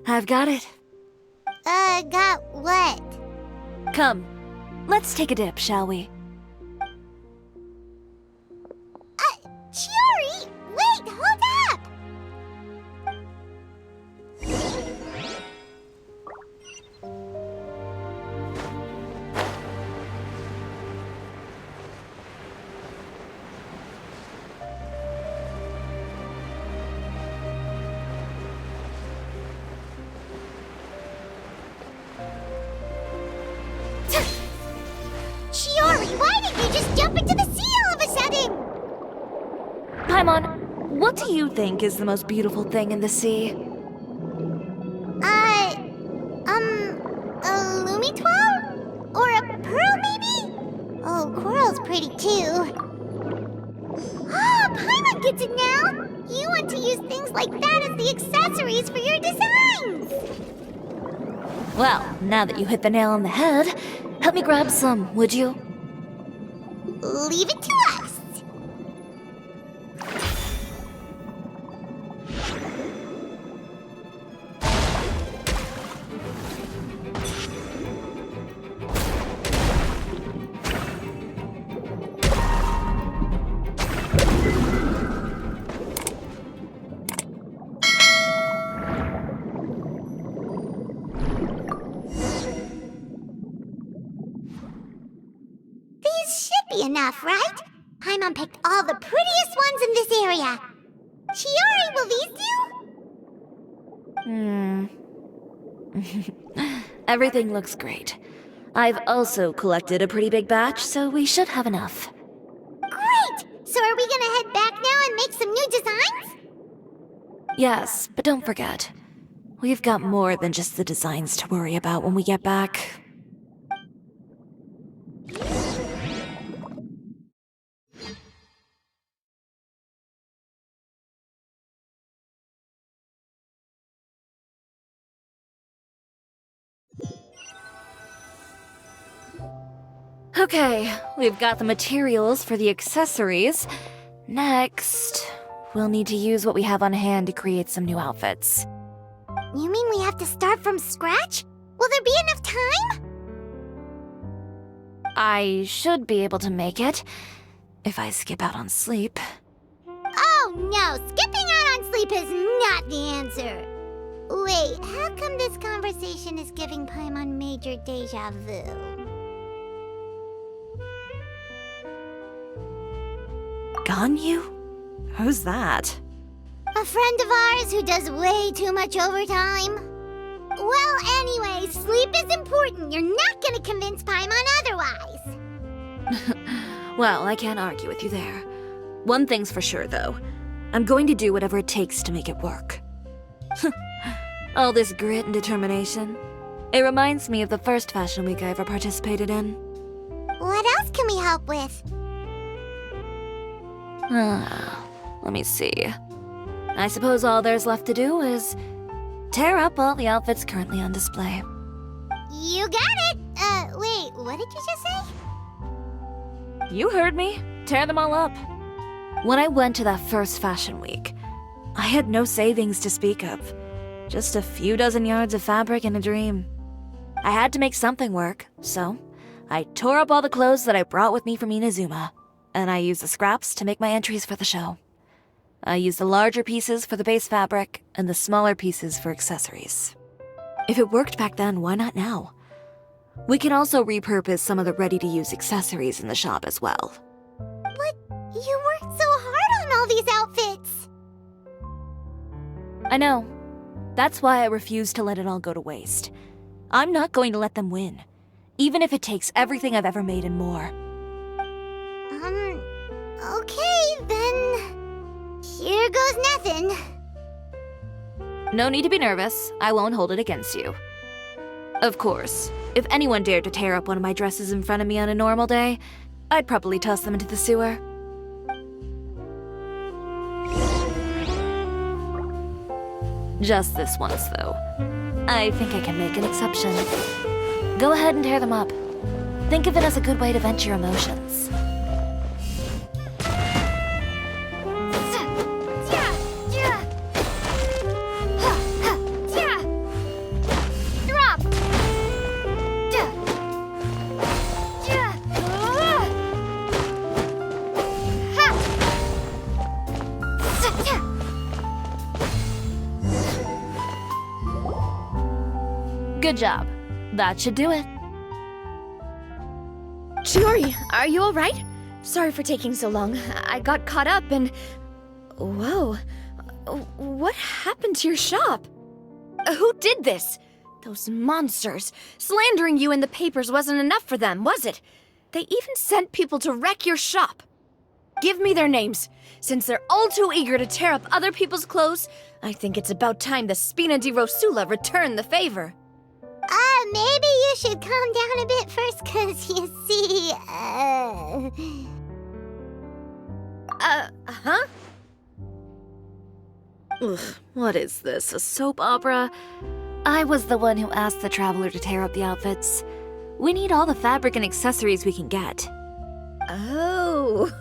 I've got it. Got what? Come, let's take a dip, shall we? Chiori! Wait, hold up! You just jump into the sea all of a sudden! Paimon, what do you think is the most beautiful thing in the sea? A Lumitoile? Or a pearl, maybe? Oh, coral's pretty too. Ah, Paimon gets it now! You want to use things like that as the accessories for your designs! Well, now that you hit the nail on the head, help me grab some, would you? Leave it to us! Enough, right? Paimon picked all the prettiest ones in this area. Chiori, will these do? Everything looks great. I've also collected a pretty big batch, so we should have enough. Great! So are we gonna head back now and make some new designs? Yes, but don't forget, we've got more than just the designs to worry about when we get back. Okay, we've got the materials for the accessories. Next, we'll need to use what we have on hand to create some new outfits. You mean we have to start from scratch? Will there be enough time? I should be able to make it, if I skip out on sleep. Oh no, skipping out on sleep is not the answer. Wait, how come this conversation is giving Paimon major deja vu? Ganyu? Who's that? A friend of ours who does way too much overtime. Well, anyway, sleep is important. You're not gonna convince Paimon otherwise. Well, I can't argue with you there. One thing's for sure, though. I'm going to do whatever it takes to make it work. All this grit and determination. It reminds me of the first fashion week I ever participated in. What else can we help with? Let me see. I suppose all there's left to do is tear up all the outfits currently on display. You got it! Wait, what did you just say? You heard me. Tear them all up. When I went to that first fashion week, I had no savings to speak of. Just a few dozen yards of fabric and a dream. I had to make something work, so I tore up all the clothes that I brought with me from Inazuma, and I used the scraps to make my entries for the show. I used the larger pieces for the base fabric and the smaller pieces for accessories. If it worked back then, why not now? We can also repurpose some of the ready-to-use accessories in the shop as well. But you worked so hard on all these outfits! I know. That's why I refuse to let it all go to waste. I'm not going to let them win, even if it takes everything I've ever made and more. Okay, then... Here goes nothing. No need to be nervous. I won't hold it against you. Of course, if anyone dared to tear up one of my dresses in front of me on a normal day, I'd probably toss them into the sewer. Just this once, though. I think I can make an exception. Go ahead and tear them up. Think of it as a good way to vent your emotions. Good job. That should do it. Chiori, are you alright? Sorry for taking so long. I got caught up and... Whoa. What happened to your shop? Who did this? Those monsters. Slandering you in the papers wasn't enough for them, was it? They even sent people to wreck your shop. Give me their names. Since they're all too eager to tear up other people's clothes, I think it's about time the Spina di Rosula return the favor. Maybe you should calm down a bit first, 'cause you see, Huh? Ugh, what is this, a soap opera? I was the one who asked the traveler to tear up the outfits. We need all the fabric and accessories we can get. Oh,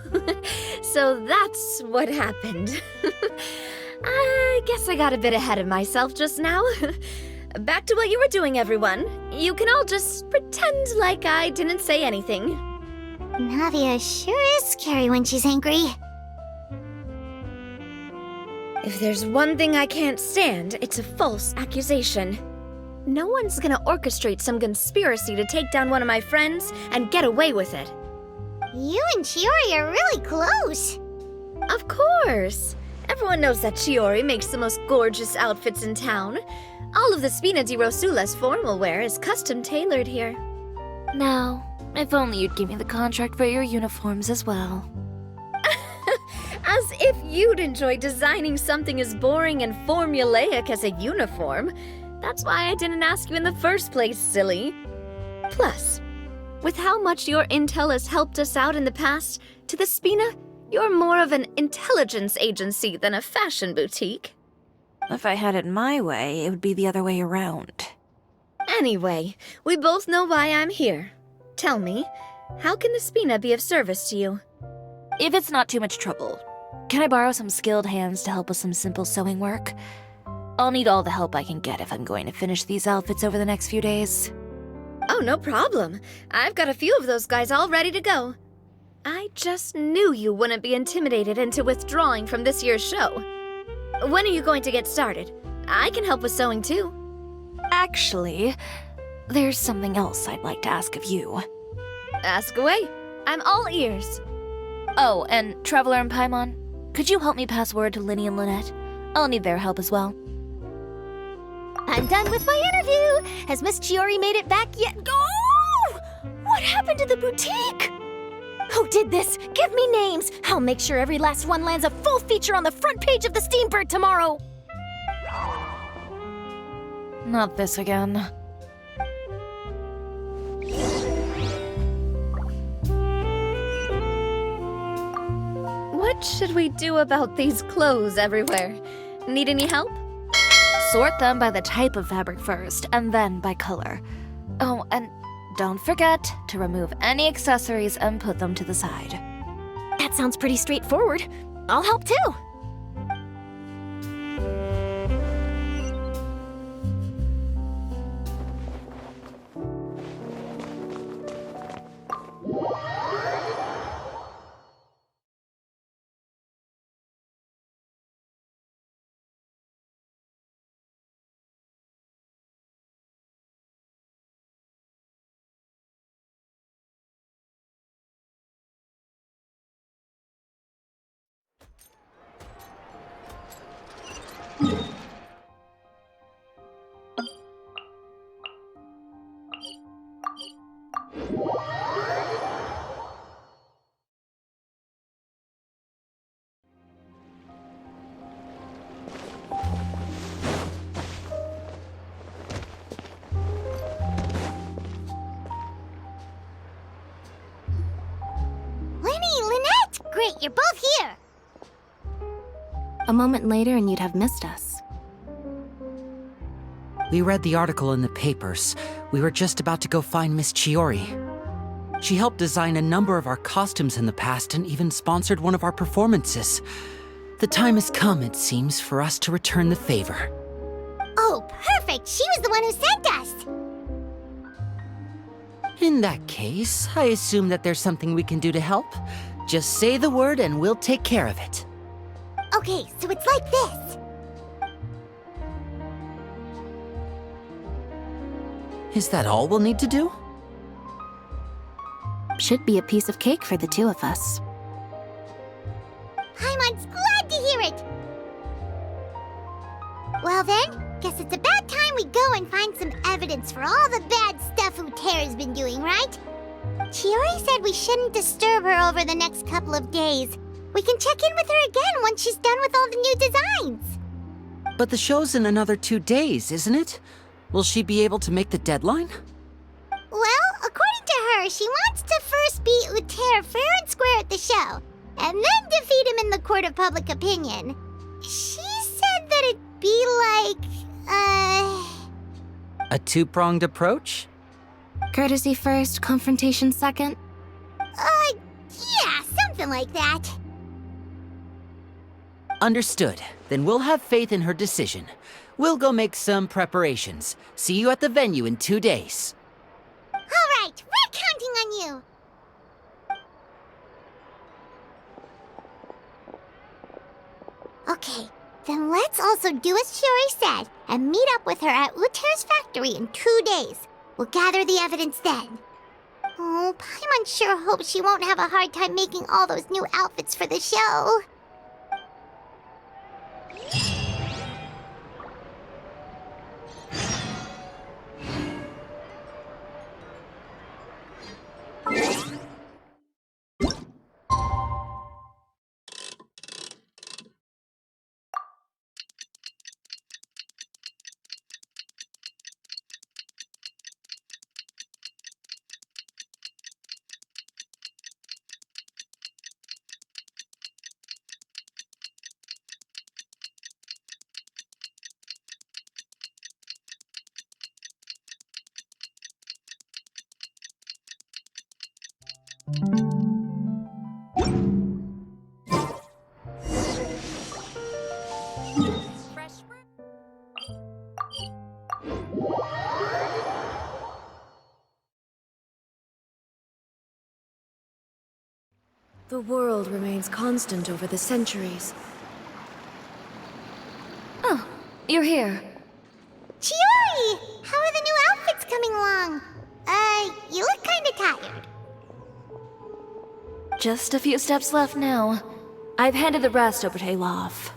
so that's what happened. I guess I got a bit ahead of myself just now. Back to what you were doing, everyone. You can all just pretend like I didn't say anything. Navia sure is scary when she's angry. If there's one thing I can't stand, it's a false accusation. No one's gonna orchestrate some conspiracy to take down one of my friends and get away with it. You and Chiori are really close. Of course. Everyone knows that Chiori makes the most gorgeous outfits in town. All of the Spina di Rosula's formal wear is custom tailored here. Now, if only you'd give me the contract for your uniforms as well. As if you'd enjoy designing something as boring and formulaic as a uniform. That's why I didn't ask you in the first place, silly. Plus, with how much your intel has helped us out in the past, to the Spina, you're more of an intelligence agency than a fashion boutique. If I had it my way, it would be the other way around. Anyway, we both know why I'm here. Tell me, how can the Spina be of service to you? If it's not too much trouble, can I borrow some skilled hands to help with some simple sewing work? I'll need all the help I can get if I'm going to finish these outfits over the next few days. Oh, no problem. I've got a few of those guys all ready to go. I just knew you wouldn't be intimidated into withdrawing from this year's show. When are you going to get started? I can help with sewing too. Actually, there's something else I'd like to ask of you. Ask away. I'm all ears. Oh, and Traveler and Paimon, could you help me pass word to Linny and Lynette? I'll need their help as well. I'm done with my interview. Has Miss Chiori made it back yet? Oh! What happened to the boutique? Who did this? Give me names. I'll make sure every last one lands a full feature on the front page of the Steambird tomorrow. Not this again. What should we do about these clothes everywhere? Need any help? Sort them by the type of fabric first, and then by color. Oh, and don't forget to remove any accessories and put them to the side. That sounds pretty straightforward. I'll help too. Great, you're both here! A moment later and you'd have missed us. We read the article in the papers. We were just about to go find Miss Chiori. She helped design a number of our costumes in the past and even sponsored one of our performances. The time has come, it seems, for us to return the favor. Oh, perfect! She was the one who sent us! In that case, I assume that there's something we can do to help. Just say the word and we'll take care of it. Okay, so it's like this. Is that all we'll need to do? Should be a piece of cake for the two of us. Paimon's glad to hear it! Well then, guess it's about time we go and find some evidence for all the bad stuff Uterra's been doing, right? Chiori said we shouldn't disturb her over the next couple of days. We can check in with her again once she's done with all the new designs. But the show's in another 2 days, isn't it? Will she be able to make the deadline? Well, according to her, she wants to first beat Uter fair and square at the show, and then defeat him in the court of public opinion. She said that it'd be like, A two-pronged approach? Courtesy first, confrontation second? Yeah, something like that. Understood. Then we'll have faith in her decision. We'll go make some preparations. See you at the venue in 2 days. All right, we're counting on you. Okay, then let's also do as Chiori said and meet up with her at Uter's factory in 2 days. We'll gather the evidence then. Oh, Paimon sure hopes she won't have a hard time making all those new outfits for the show. The world remains constant over the centuries. Oh, you're here. Chiori! How are the new outfits coming along? You look kinda tired. Just a few steps left now. I've handed the rest over to Olaf.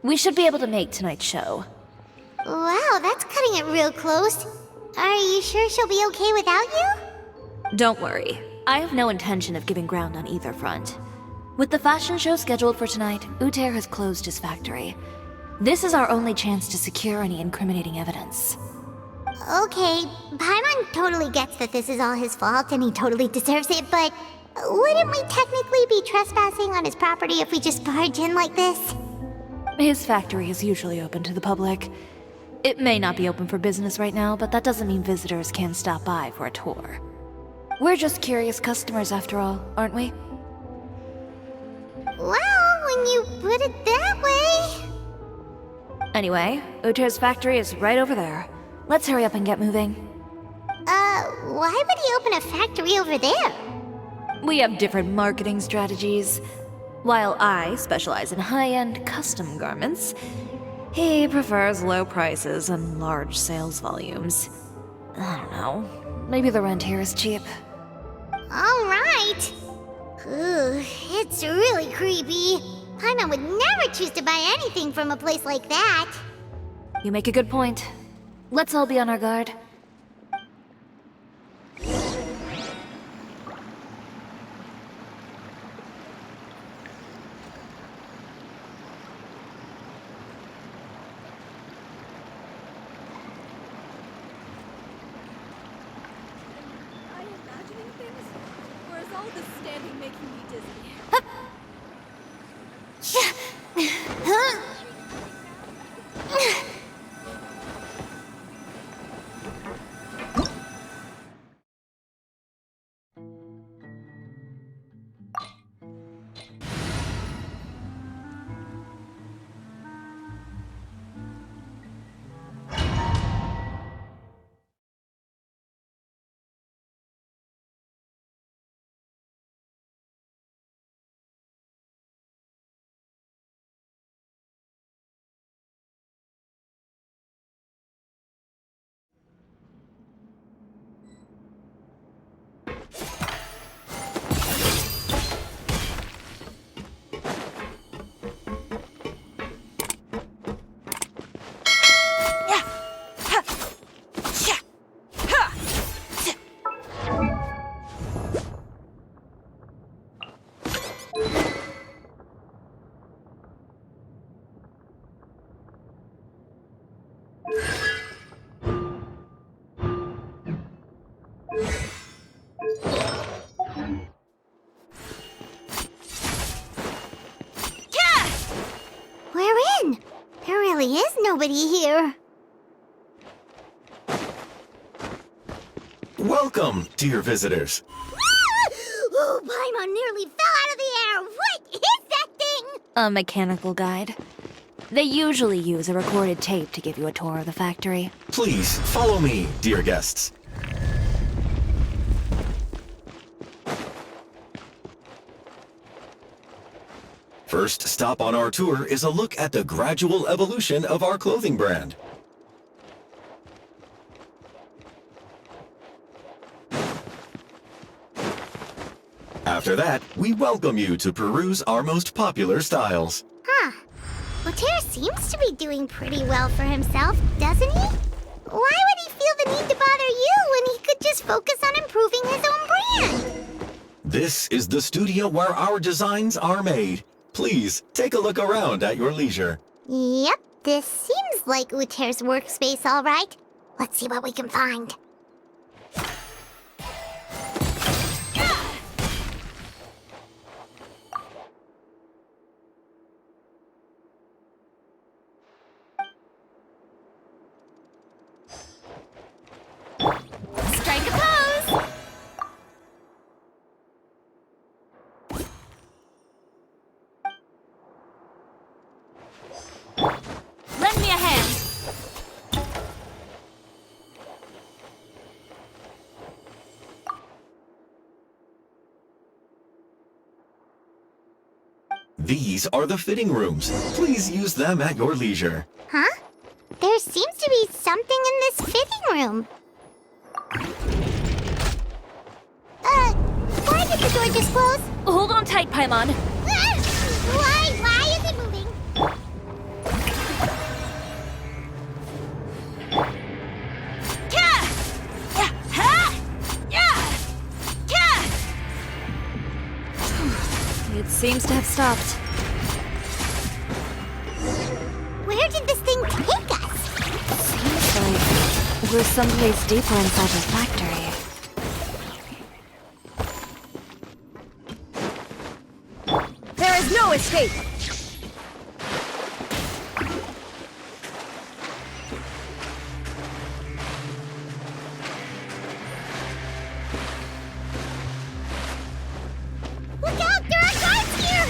We should be able to make tonight's show. Wow, that's cutting it real close. Are you sure she'll be okay without you? Don't worry. I have no intention of giving ground on either front. With the fashion show scheduled for tonight, Uter has closed his factory. This is our only chance to secure any incriminating evidence. Okay, Paimon totally gets that this is all his fault and he totally deserves it, but wouldn't we technically be trespassing on his property if we just barge in like this? His factory is usually open to the public. It may not be open for business right now, but that doesn't mean visitors can't stop by for a tour. We're just curious customers after all, aren't we? Well, when you put it that way... Anyway, Uter's factory is right over there. Let's hurry up and get moving. Why would he open a factory over there? We have different marketing strategies. While I specialize in high-end custom garments, he prefers low prices and large sales volumes. I don't know. Maybe the rent here is cheap. Alright. Ooh, it's really creepy. Paimon would never choose to buy anything from a place like that. You make a good point. Let's all be on our guard. nobody here. Welcome, dear visitors. Oh, Paimon nearly fell out of the air. What is that thing? A mechanical guide. They usually use a recorded tape to give you a tour of the factory. Please follow me, dear guests. First stop on our tour is a look at the gradual evolution of our clothing brand. After that, we welcome you to peruse our most popular styles. Huh. Lothair seems to be doing pretty well for himself, doesn't he? Why would he feel the need to bother you when he could just focus on improving his own brand? This is the studio where our designs are made. Please, take a look around at your leisure. Yep, this seems like Lothair's workspace, all right. Let's see what we can find. Strike a pose! Lend me a hand. These are the fitting rooms. Please use them at your leisure. Huh? There seems to be something in this fitting room. Why did the door just close? Hold on tight, Paimon. Why is it moving? It seems to have stopped. Where did this thing take us? Seems like we're someplace deeper inside the factory. There is no escape! Look out! There are guards here!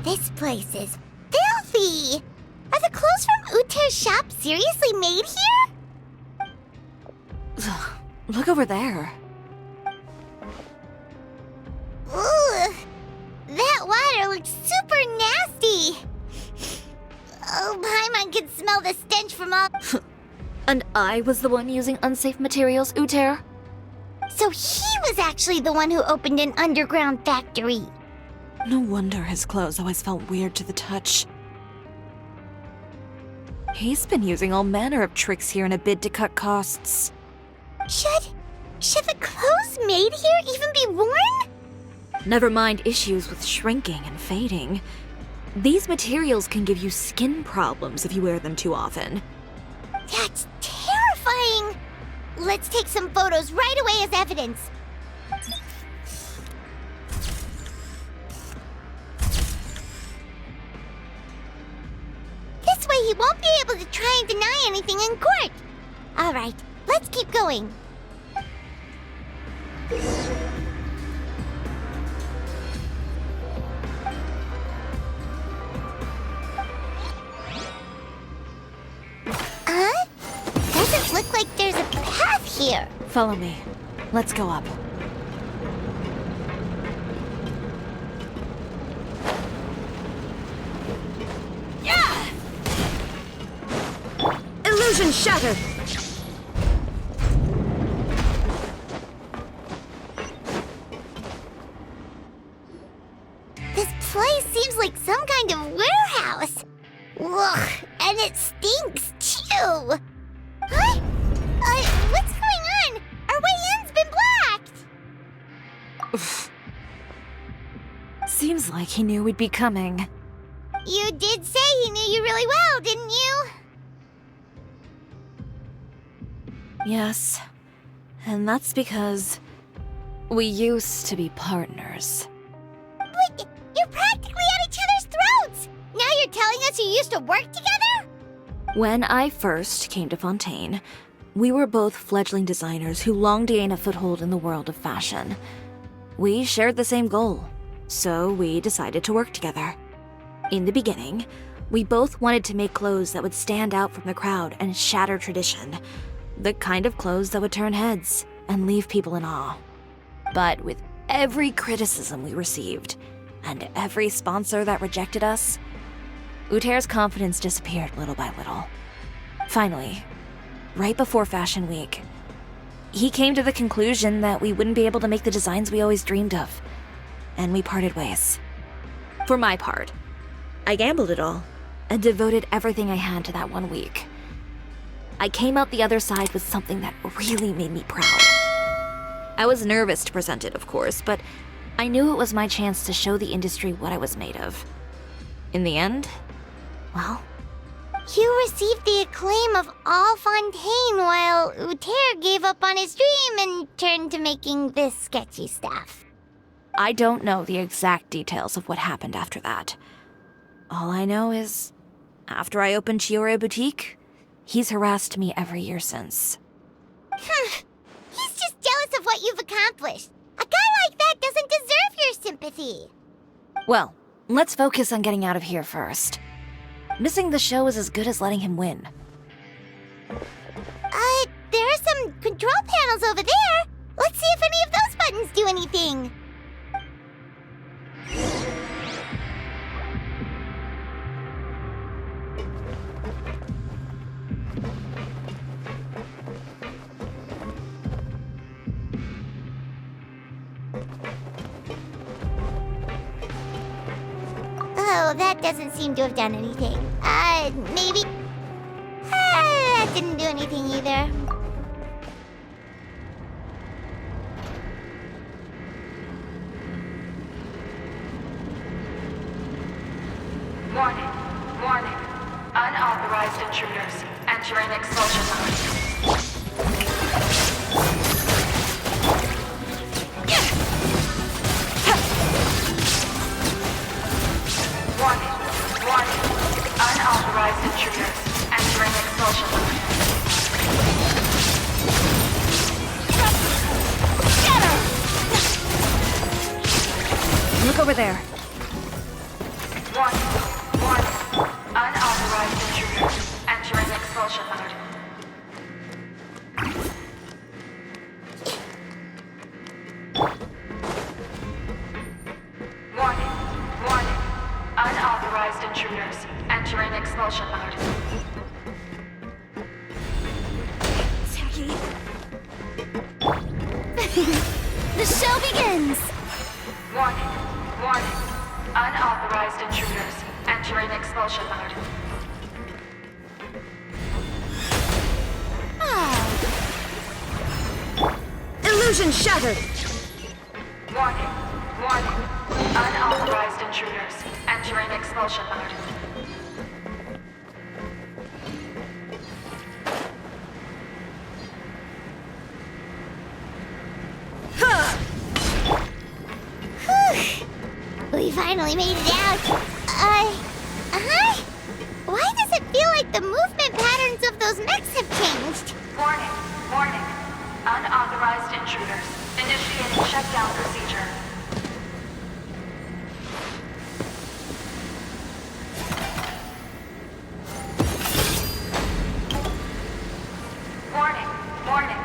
This place is filthy! Are the clothes from Uther's shop seriously made here? Look over there. Ugh! That water looks super nasty! Oh, Paimon can smell the stench from all... And I was the one using unsafe materials, Uther? So he was actually the one who opened an underground factory. No wonder his clothes always felt weird to the touch. He's been using all manner of tricks here in a bid to cut costs. Should the clothes made here even be worn? Never mind issues with shrinking and fading. These materials can give you skin problems if you wear them too often. That's terrifying! Let's take some photos right away as evidence. This way he won't be able to try and deny anything in court. All right, let's keep going. Doesn't look like there's a path here. Follow me. Let's go up. Illusion shattered! place seems like some kind of warehouse. Ugh, and it stinks too. Huh? What's going on? Our way in's been blocked. Seems like he knew we'd be coming. You did say he knew you really well, didn't you? Yes. And that's because we used to be partners. But you're practically at each other's throats! Now you're telling us you used to work together? When I first came to Fontaine, we were both fledgling designers who longed to gain a foothold in the world of fashion. We shared the same goal, so we decided to work together. In the beginning, we both wanted to make clothes that would stand out from the crowd and shatter tradition. The kind of clothes that would turn heads and leave people in awe. But with every criticism we received, and every sponsor that rejected us, Uter's confidence disappeared little by little. Finally, right before Fashion Week, he came to the conclusion that we wouldn't be able to make the designs we always dreamed of, and we parted ways. For my part, I gambled it all and devoted everything I had to that 1 week. I came out the other side with something that really made me proud. I was nervous to present it, of course, but I knew it was my chance to show the industry what I was made of. In the end, well... You received the acclaim of all Fontaine while Uter gave up on his dream and turned to making this sketchy stuff. I don't know the exact details of what happened after that. All I know is, after I opened Chiori Boutique, he's harassed me every year since. He's just jealous of what you've accomplished. A guy like that doesn't deserve your sympathy. Well, let's focus on getting out of here first. Missing the show is as good as letting him win. There are some control panels over there. Let's see if any of those buttons do anything. Oh, that doesn't seem to have done anything. Maybe... that didn't do anything either. Warning. Warning. Unauthorized intruders entering expulsion mode. Warning. Warning. Unauthorized intruders entering expulsion mode. Get her! Look over there. Warning. Warning. Unauthorized intruders entering expulsion mode. Warning. Warning. Unauthorized intruders entering expulsion mode. The show begins! Warning. Warning. Unauthorized intruders entering expulsion mode. Illusion shattered! Warning. Warning. Unauthorized intruders entering expulsion mode. We finally made it out. Why does it feel like the movement patterns of those mechs have changed? Warning. Warning. Unauthorized intruders initiating shutdown procedure. Warning. Warning.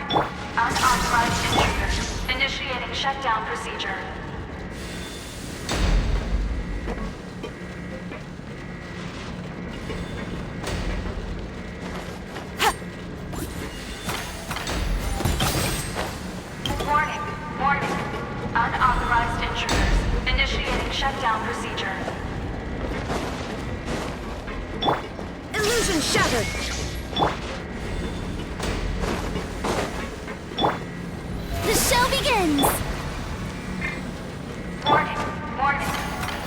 Unauthorized intruders initiating shutdown procedure. Warning. Warning. Unauthorized intruders initiating shutdown procedure. Illusion shattered! The show begins! Warning, warning.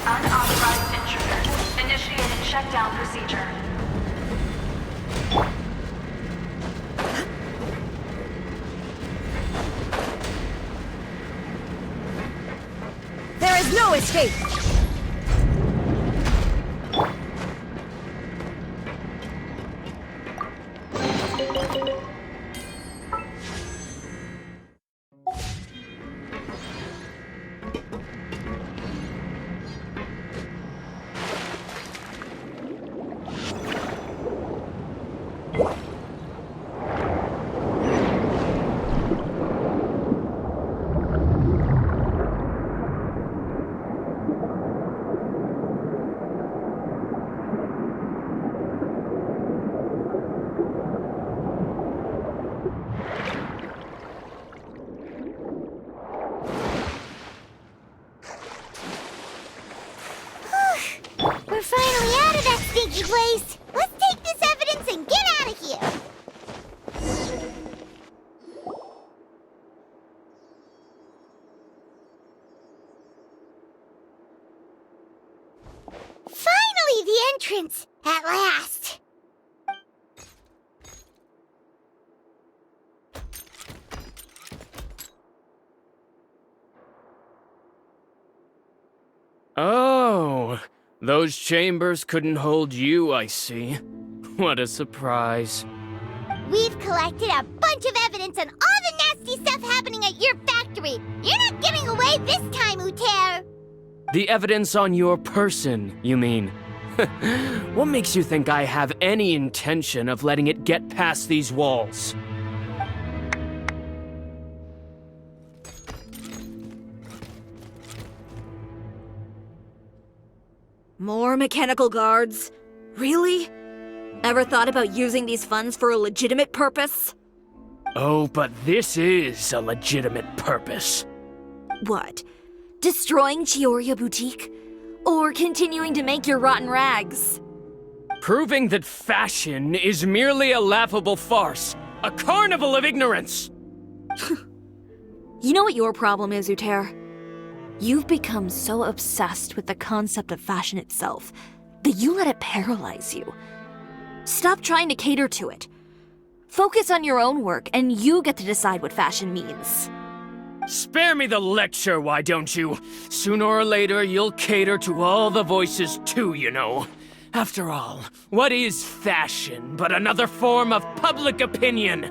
Unauthorized intruder. Initiating shutdown procedure. There is no escape! We're finally out of that stinky place. Let's take this evidence and get out of here. Finally, the entrance! At last! Oh, those chambers couldn't hold you, I see. What a surprise. We've collected a bunch of evidence on all the nasty stuff happening at your factory. You're not getting away this time, Uter. The evidence on your person, you mean? What makes you think I have any intention of letting it get past these walls? More mechanical guards? Really? Ever thought about using these funds for a legitimate purpose? Oh, but this is a legitimate purpose. What? Destroying Chiori Boutique? Or continuing to make your rotten rags? Proving that fashion is merely a laughable farce, a carnival of ignorance! You know what your problem is, Uter? You've become so obsessed with the concept of fashion itself that you let it paralyze you. Stop trying to cater to it. Focus on your own work, and you get to decide what fashion means. Spare me the lecture, why don't you? Sooner or later, you'll cater to all the voices too, you know. After all, what is fashion but another form of public opinion?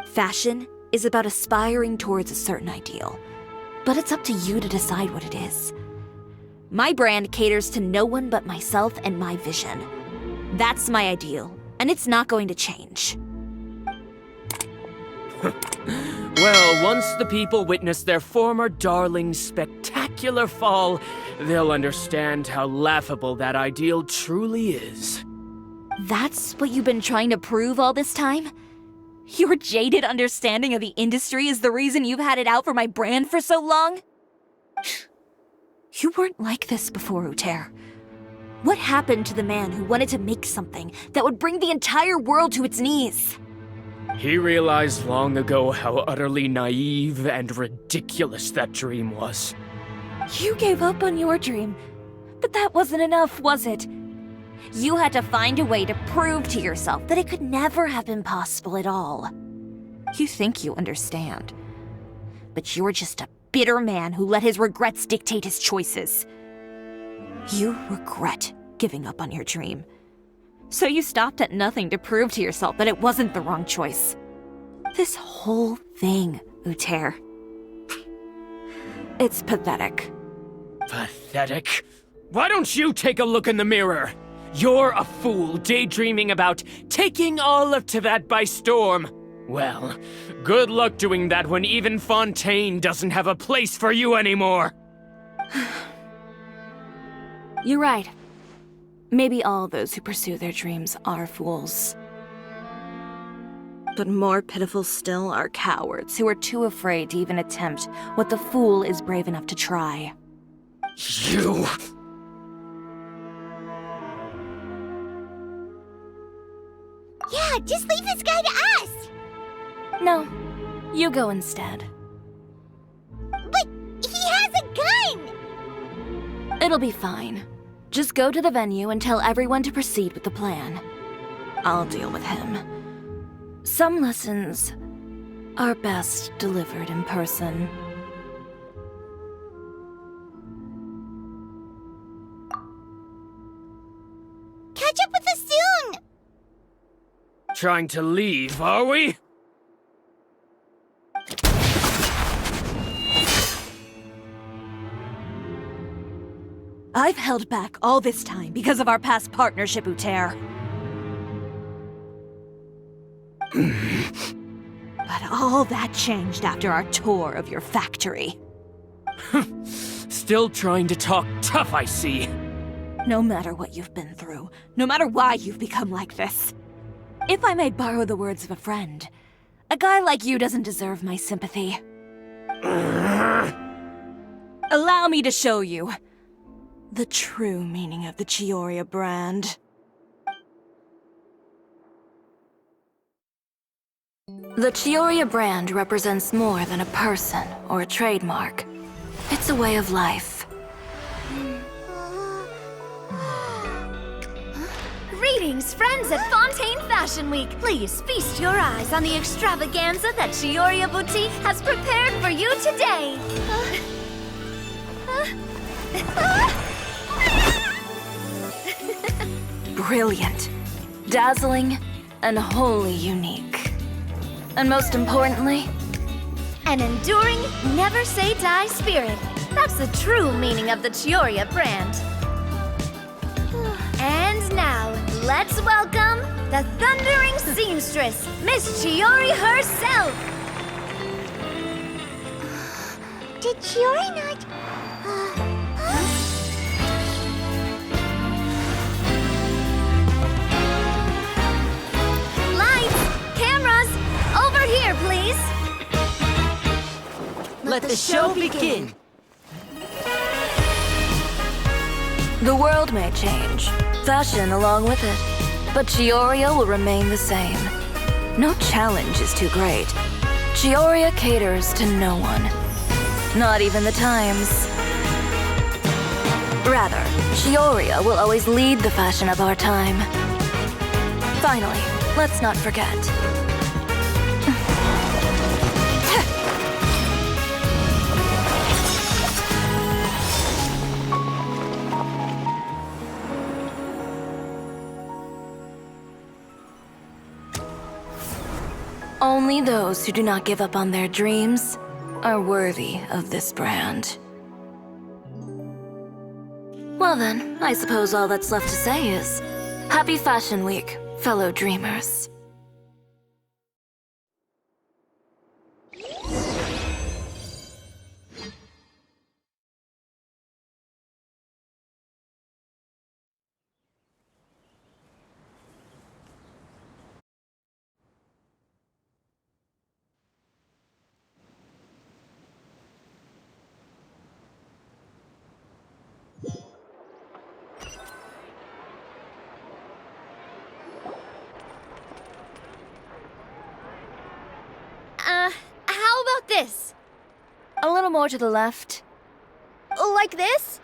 Fashion is about aspiring towards a certain ideal, but it's up to you to decide what it is. My brand caters to no one but myself and my vision. That's my ideal, and it's not going to change. Well, once the people witness their former darling's spectacular fall, they'll understand how laughable that ideal truly is. That's what you've been trying to prove all this time? Your jaded understanding of the industry is the reason you've had it out for my brand for so long? You weren't like this before, Uter. What happened to the man who wanted to make something that would bring the entire world to its knees? He realized long ago how utterly naive and ridiculous that dream was. You gave up on your dream, but that wasn't enough, was it? You had to find a way to prove to yourself that it could never have been possible at all. You think you understand, but you're just a bitter man who let his regrets dictate his choices. You regret giving up on your dream. So you stopped at nothing to prove to yourself that it wasn't the wrong choice. This whole thing, Uter. It's pathetic. Pathetic? Why don't you take a look in the mirror? You're a fool daydreaming about taking all of Tibet by storm. Well, good luck doing that when even Fontaine doesn't have a place for you anymore. You're right. Maybe all those who pursue their dreams are fools. But more pitiful still are cowards who are too afraid to even attempt what the fool is brave enough to try. You... Yeah, just leave this guy to us! No, you go instead. But he has a gun! It'll be fine. Just go to the venue and tell everyone to proceed with the plan. I'll deal with him. Some lessons are best delivered in person. Catch up with us soon! Trying to leave, are we? I've held back all this time because of our past partnership, Uter. But all that changed after our tour of your factory. Still trying to talk tough, I see. No matter what you've been through, no matter why you've become like this. If I may borrow the words of a friend, a guy like you doesn't deserve my sympathy. Allow me to show you the true meaning of the Chiori brand. The Chiori brand represents more than a person or a trademark. It's a way of life. Greetings, friends at Fontaine Fashion Week. Please feast your eyes on the extravaganza that Chiori Boutique has prepared for you today. Brilliant, dazzling, and wholly unique. And most importantly, An enduring, never-say-die spirit. That's the true meaning of the Chiori brand. And now, let's welcome the thundering seamstress, Miss Chiori herself. Did Chiori not... Lights, cameras, over here, please. Let the show begin. the world may change, fashion along with it, but Chiori will remain the same. No challenge is too great. Chiori caters to no one, not even the times. Rather, Chiori will always lead the fashion of our time. Finally, let's not forget. Only those who do not give up on their dreams are worthy of this brand. Well then, I suppose all that's left to say is, Happy Fashion Week, fellow dreamers. How about this? A little more to the left. Like this?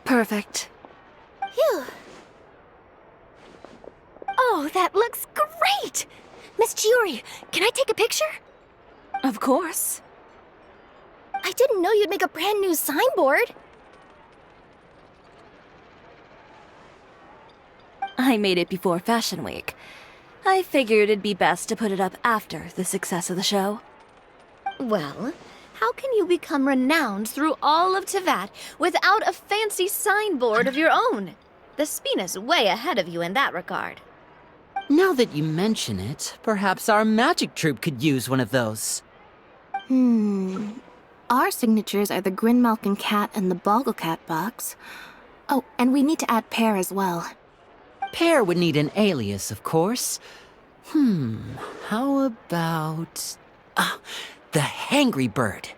Perfect. Phew. Oh, that looks great! Miss Chiori, can I take a picture? Of course. I didn't know you'd make a brand new signboard. I made it before Fashion Week. I figured it'd be best to put it up after the success of the show. Well, how can you become renowned through all of Tevat without a fancy signboard of your own? The Spina's way ahead of you in that regard. Now that you mention it, perhaps our magic troupe could use one of those. Our signatures are the Grinmalkin cat and the Bogglecat box. Oh, and we need to add Pear as well. Pear would need an alias, of course. How about... the Hangry Bird.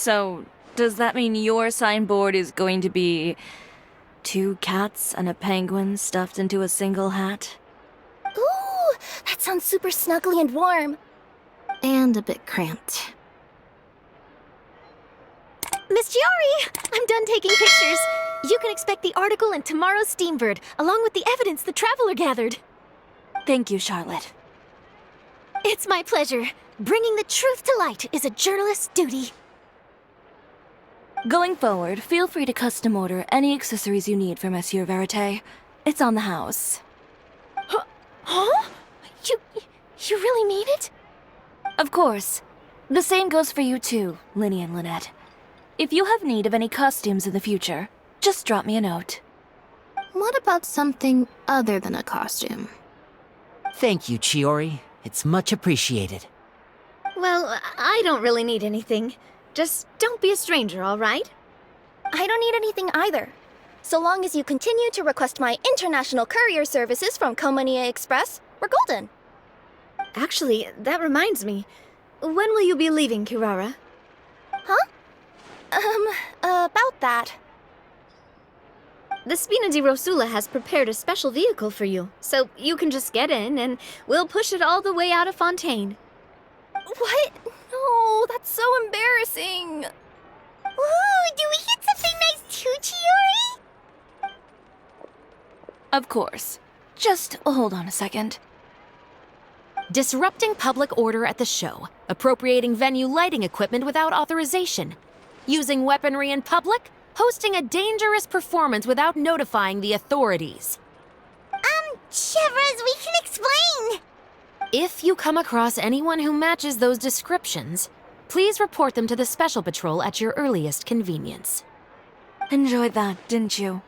So, does that mean your signboard is going to be 2 cats and a penguin stuffed into a single hat? Ooh, that sounds super snuggly and warm. And a bit cramped. Miss Chiori, I'm done taking pictures. You can expect the article in tomorrow's Steambird, along with the evidence the Traveler gathered. Thank you, Charlotte. It's my pleasure. Bringing the truth to light is a journalist's duty. Going forward, feel free to custom order any accessories you need for Monsieur Verite. It's on the house. Huh? You really mean it? Of course. The same goes for you too, Linny and Lynette. If you have need of any costumes in the future, just drop me a note. What about something other than a costume? Thank you, Chiori. It's much appreciated. Well, I don't really need anything. Just don't be a stranger, all right? I don't need anything either. So long as you continue to request my international courier services from Komania Express, we're golden. Actually, that reminds me. When will you be leaving, Kirara? Huh? About that. The Spina di Rosula has prepared a special vehicle for you, so you can just get in and we'll push it all the way out of Fontaine. What? No, that's so embarrassing. Ooh, do we get something nice too, Chiori? Of course. Just hold on a second. Disrupting public order at the show, appropriating venue lighting equipment without authorization, using weaponry in public, hosting a dangerous performance without notifying the authorities. Chevras, we can explain! If you come across anyone who matches those descriptions, please report them to the Special Patrol at your earliest convenience. Enjoyed that, didn't you?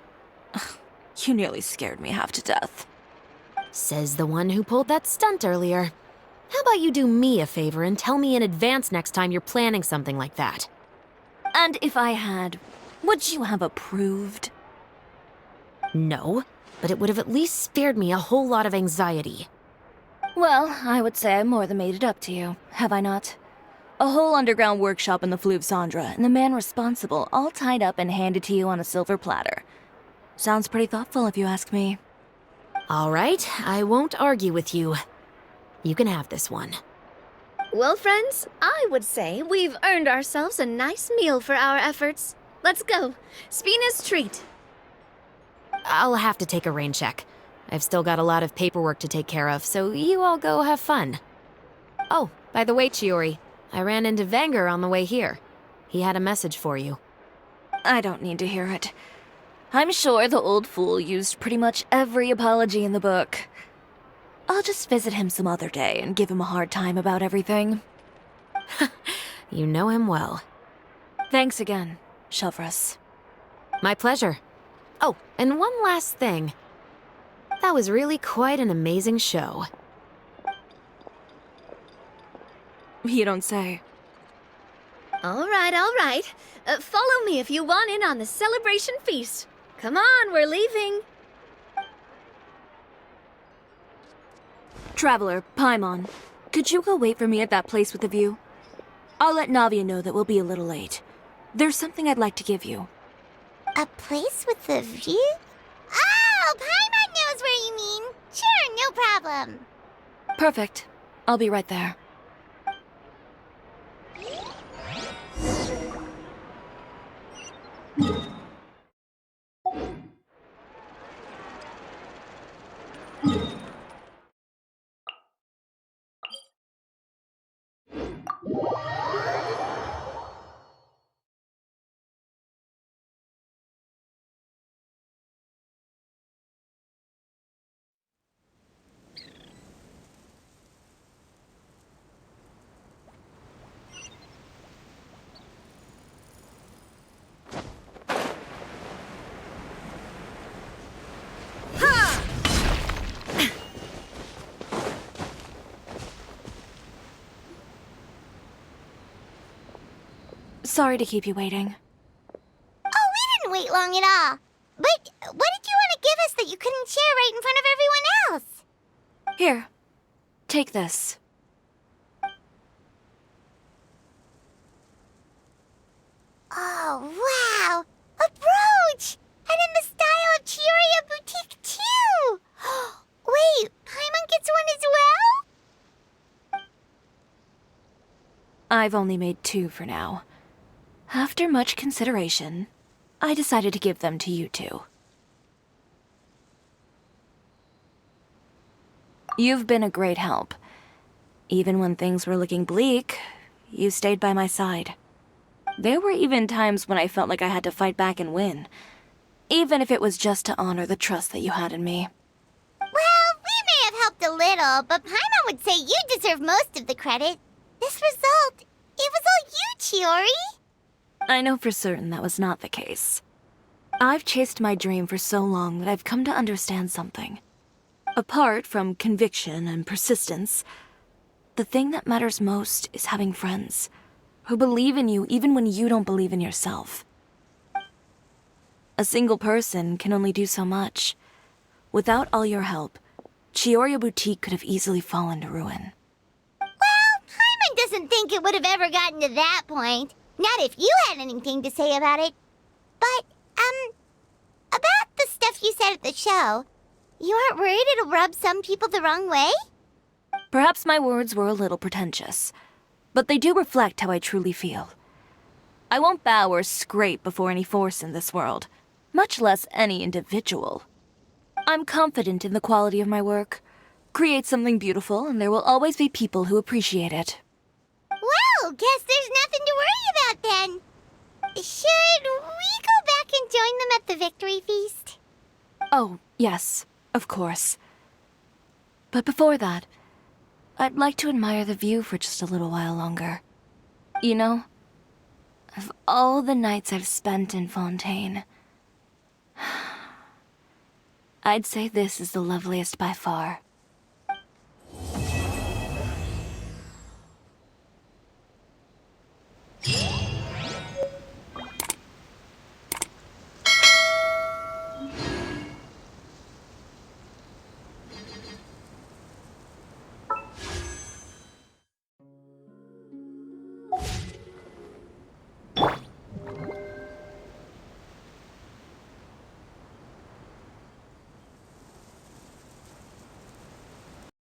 Ugh, you nearly scared me half to death. Says the one who pulled that stunt earlier. How about you do me a favor and tell me in advance next time you're planning something like that? And if I had, would you have approved? No, but it would have at least spared me a whole lot of anxiety. Well, I would say I more than made it up to you, have I not? A whole underground workshop in the Fleuve Cendra, and the man responsible all tied up and handed to you on a silver platter. Sounds pretty thoughtful if you ask me. All right, I won't argue with you. You can have this one. Well, friends, I would say we've earned ourselves a nice meal for our efforts. Let's go. Spina's treat. I'll have to take a rain check. I've still got a lot of paperwork to take care of, so you all go have fun. Oh, by the way, Chiori, I ran into Vanger on the way here. He had a message for you. I don't need to hear it. I'm sure the old fool used pretty much every apology in the book. I'll just visit him some other day and give him a hard time about everything. You know him well. Thanks again, Chevras. My pleasure. Oh, and one last thing. That was really quite an amazing show. You don't say. All right. Follow me if you want in on the celebration feast. Come on, we're leaving. Traveler, Paimon, could you go wait for me at that place with the view? I'll let Navia know that we'll be a little late. There's something I'd like to give you. A place with a view? Oh, Paimon knows where you mean. Sure, no problem. Perfect. I'll be right there. Sorry to keep you waiting. Oh, we didn't wait long at all. But what did you want to give us that you couldn't share right in front of everyone else? Here, take this. Oh, wow! A brooch! And in the style of Chiori Boutique, too! Wait, Paimon gets one as well? I've only made 2 for now. After much consideration, I decided to give them to you 2. You've been a great help. Even when things were looking bleak, you stayed by my side. There were even times when I felt like I had to fight back and win, even if it was just to honor the trust that you had in me. Well, we may have helped a little, but Paimon would say you deserve most of the credit. This result, it was all you, Chiori. I know for certain that was not the case. I've chased my dream for so long that I've come to understand something. Apart from conviction and persistence, the thing that matters most is having friends who believe in you even when you don't believe in yourself. A single person can only do so much. Without all your help, Chiori Boutique could have easily fallen to ruin. Well, Paimon doesn't think it would have ever gotten to that point. Not if you had anything to say about it. But, about the stuff you said at the show, you aren't worried it'll rub some people the wrong way? Perhaps my words were a little pretentious, but they do reflect how I truly feel. I won't bow or scrape before any force in this world, much less any individual. I'm confident in the quality of my work. Create something beautiful, and there will always be people who appreciate it. Well, guess there's nothing to worry about then. Should we go back and join them at the victory feast? Oh, yes, of course. But before that, I'd like to admire the view for just a little while longer. You know, of all the nights I've spent in Fontaine, I'd say this is the loveliest by far.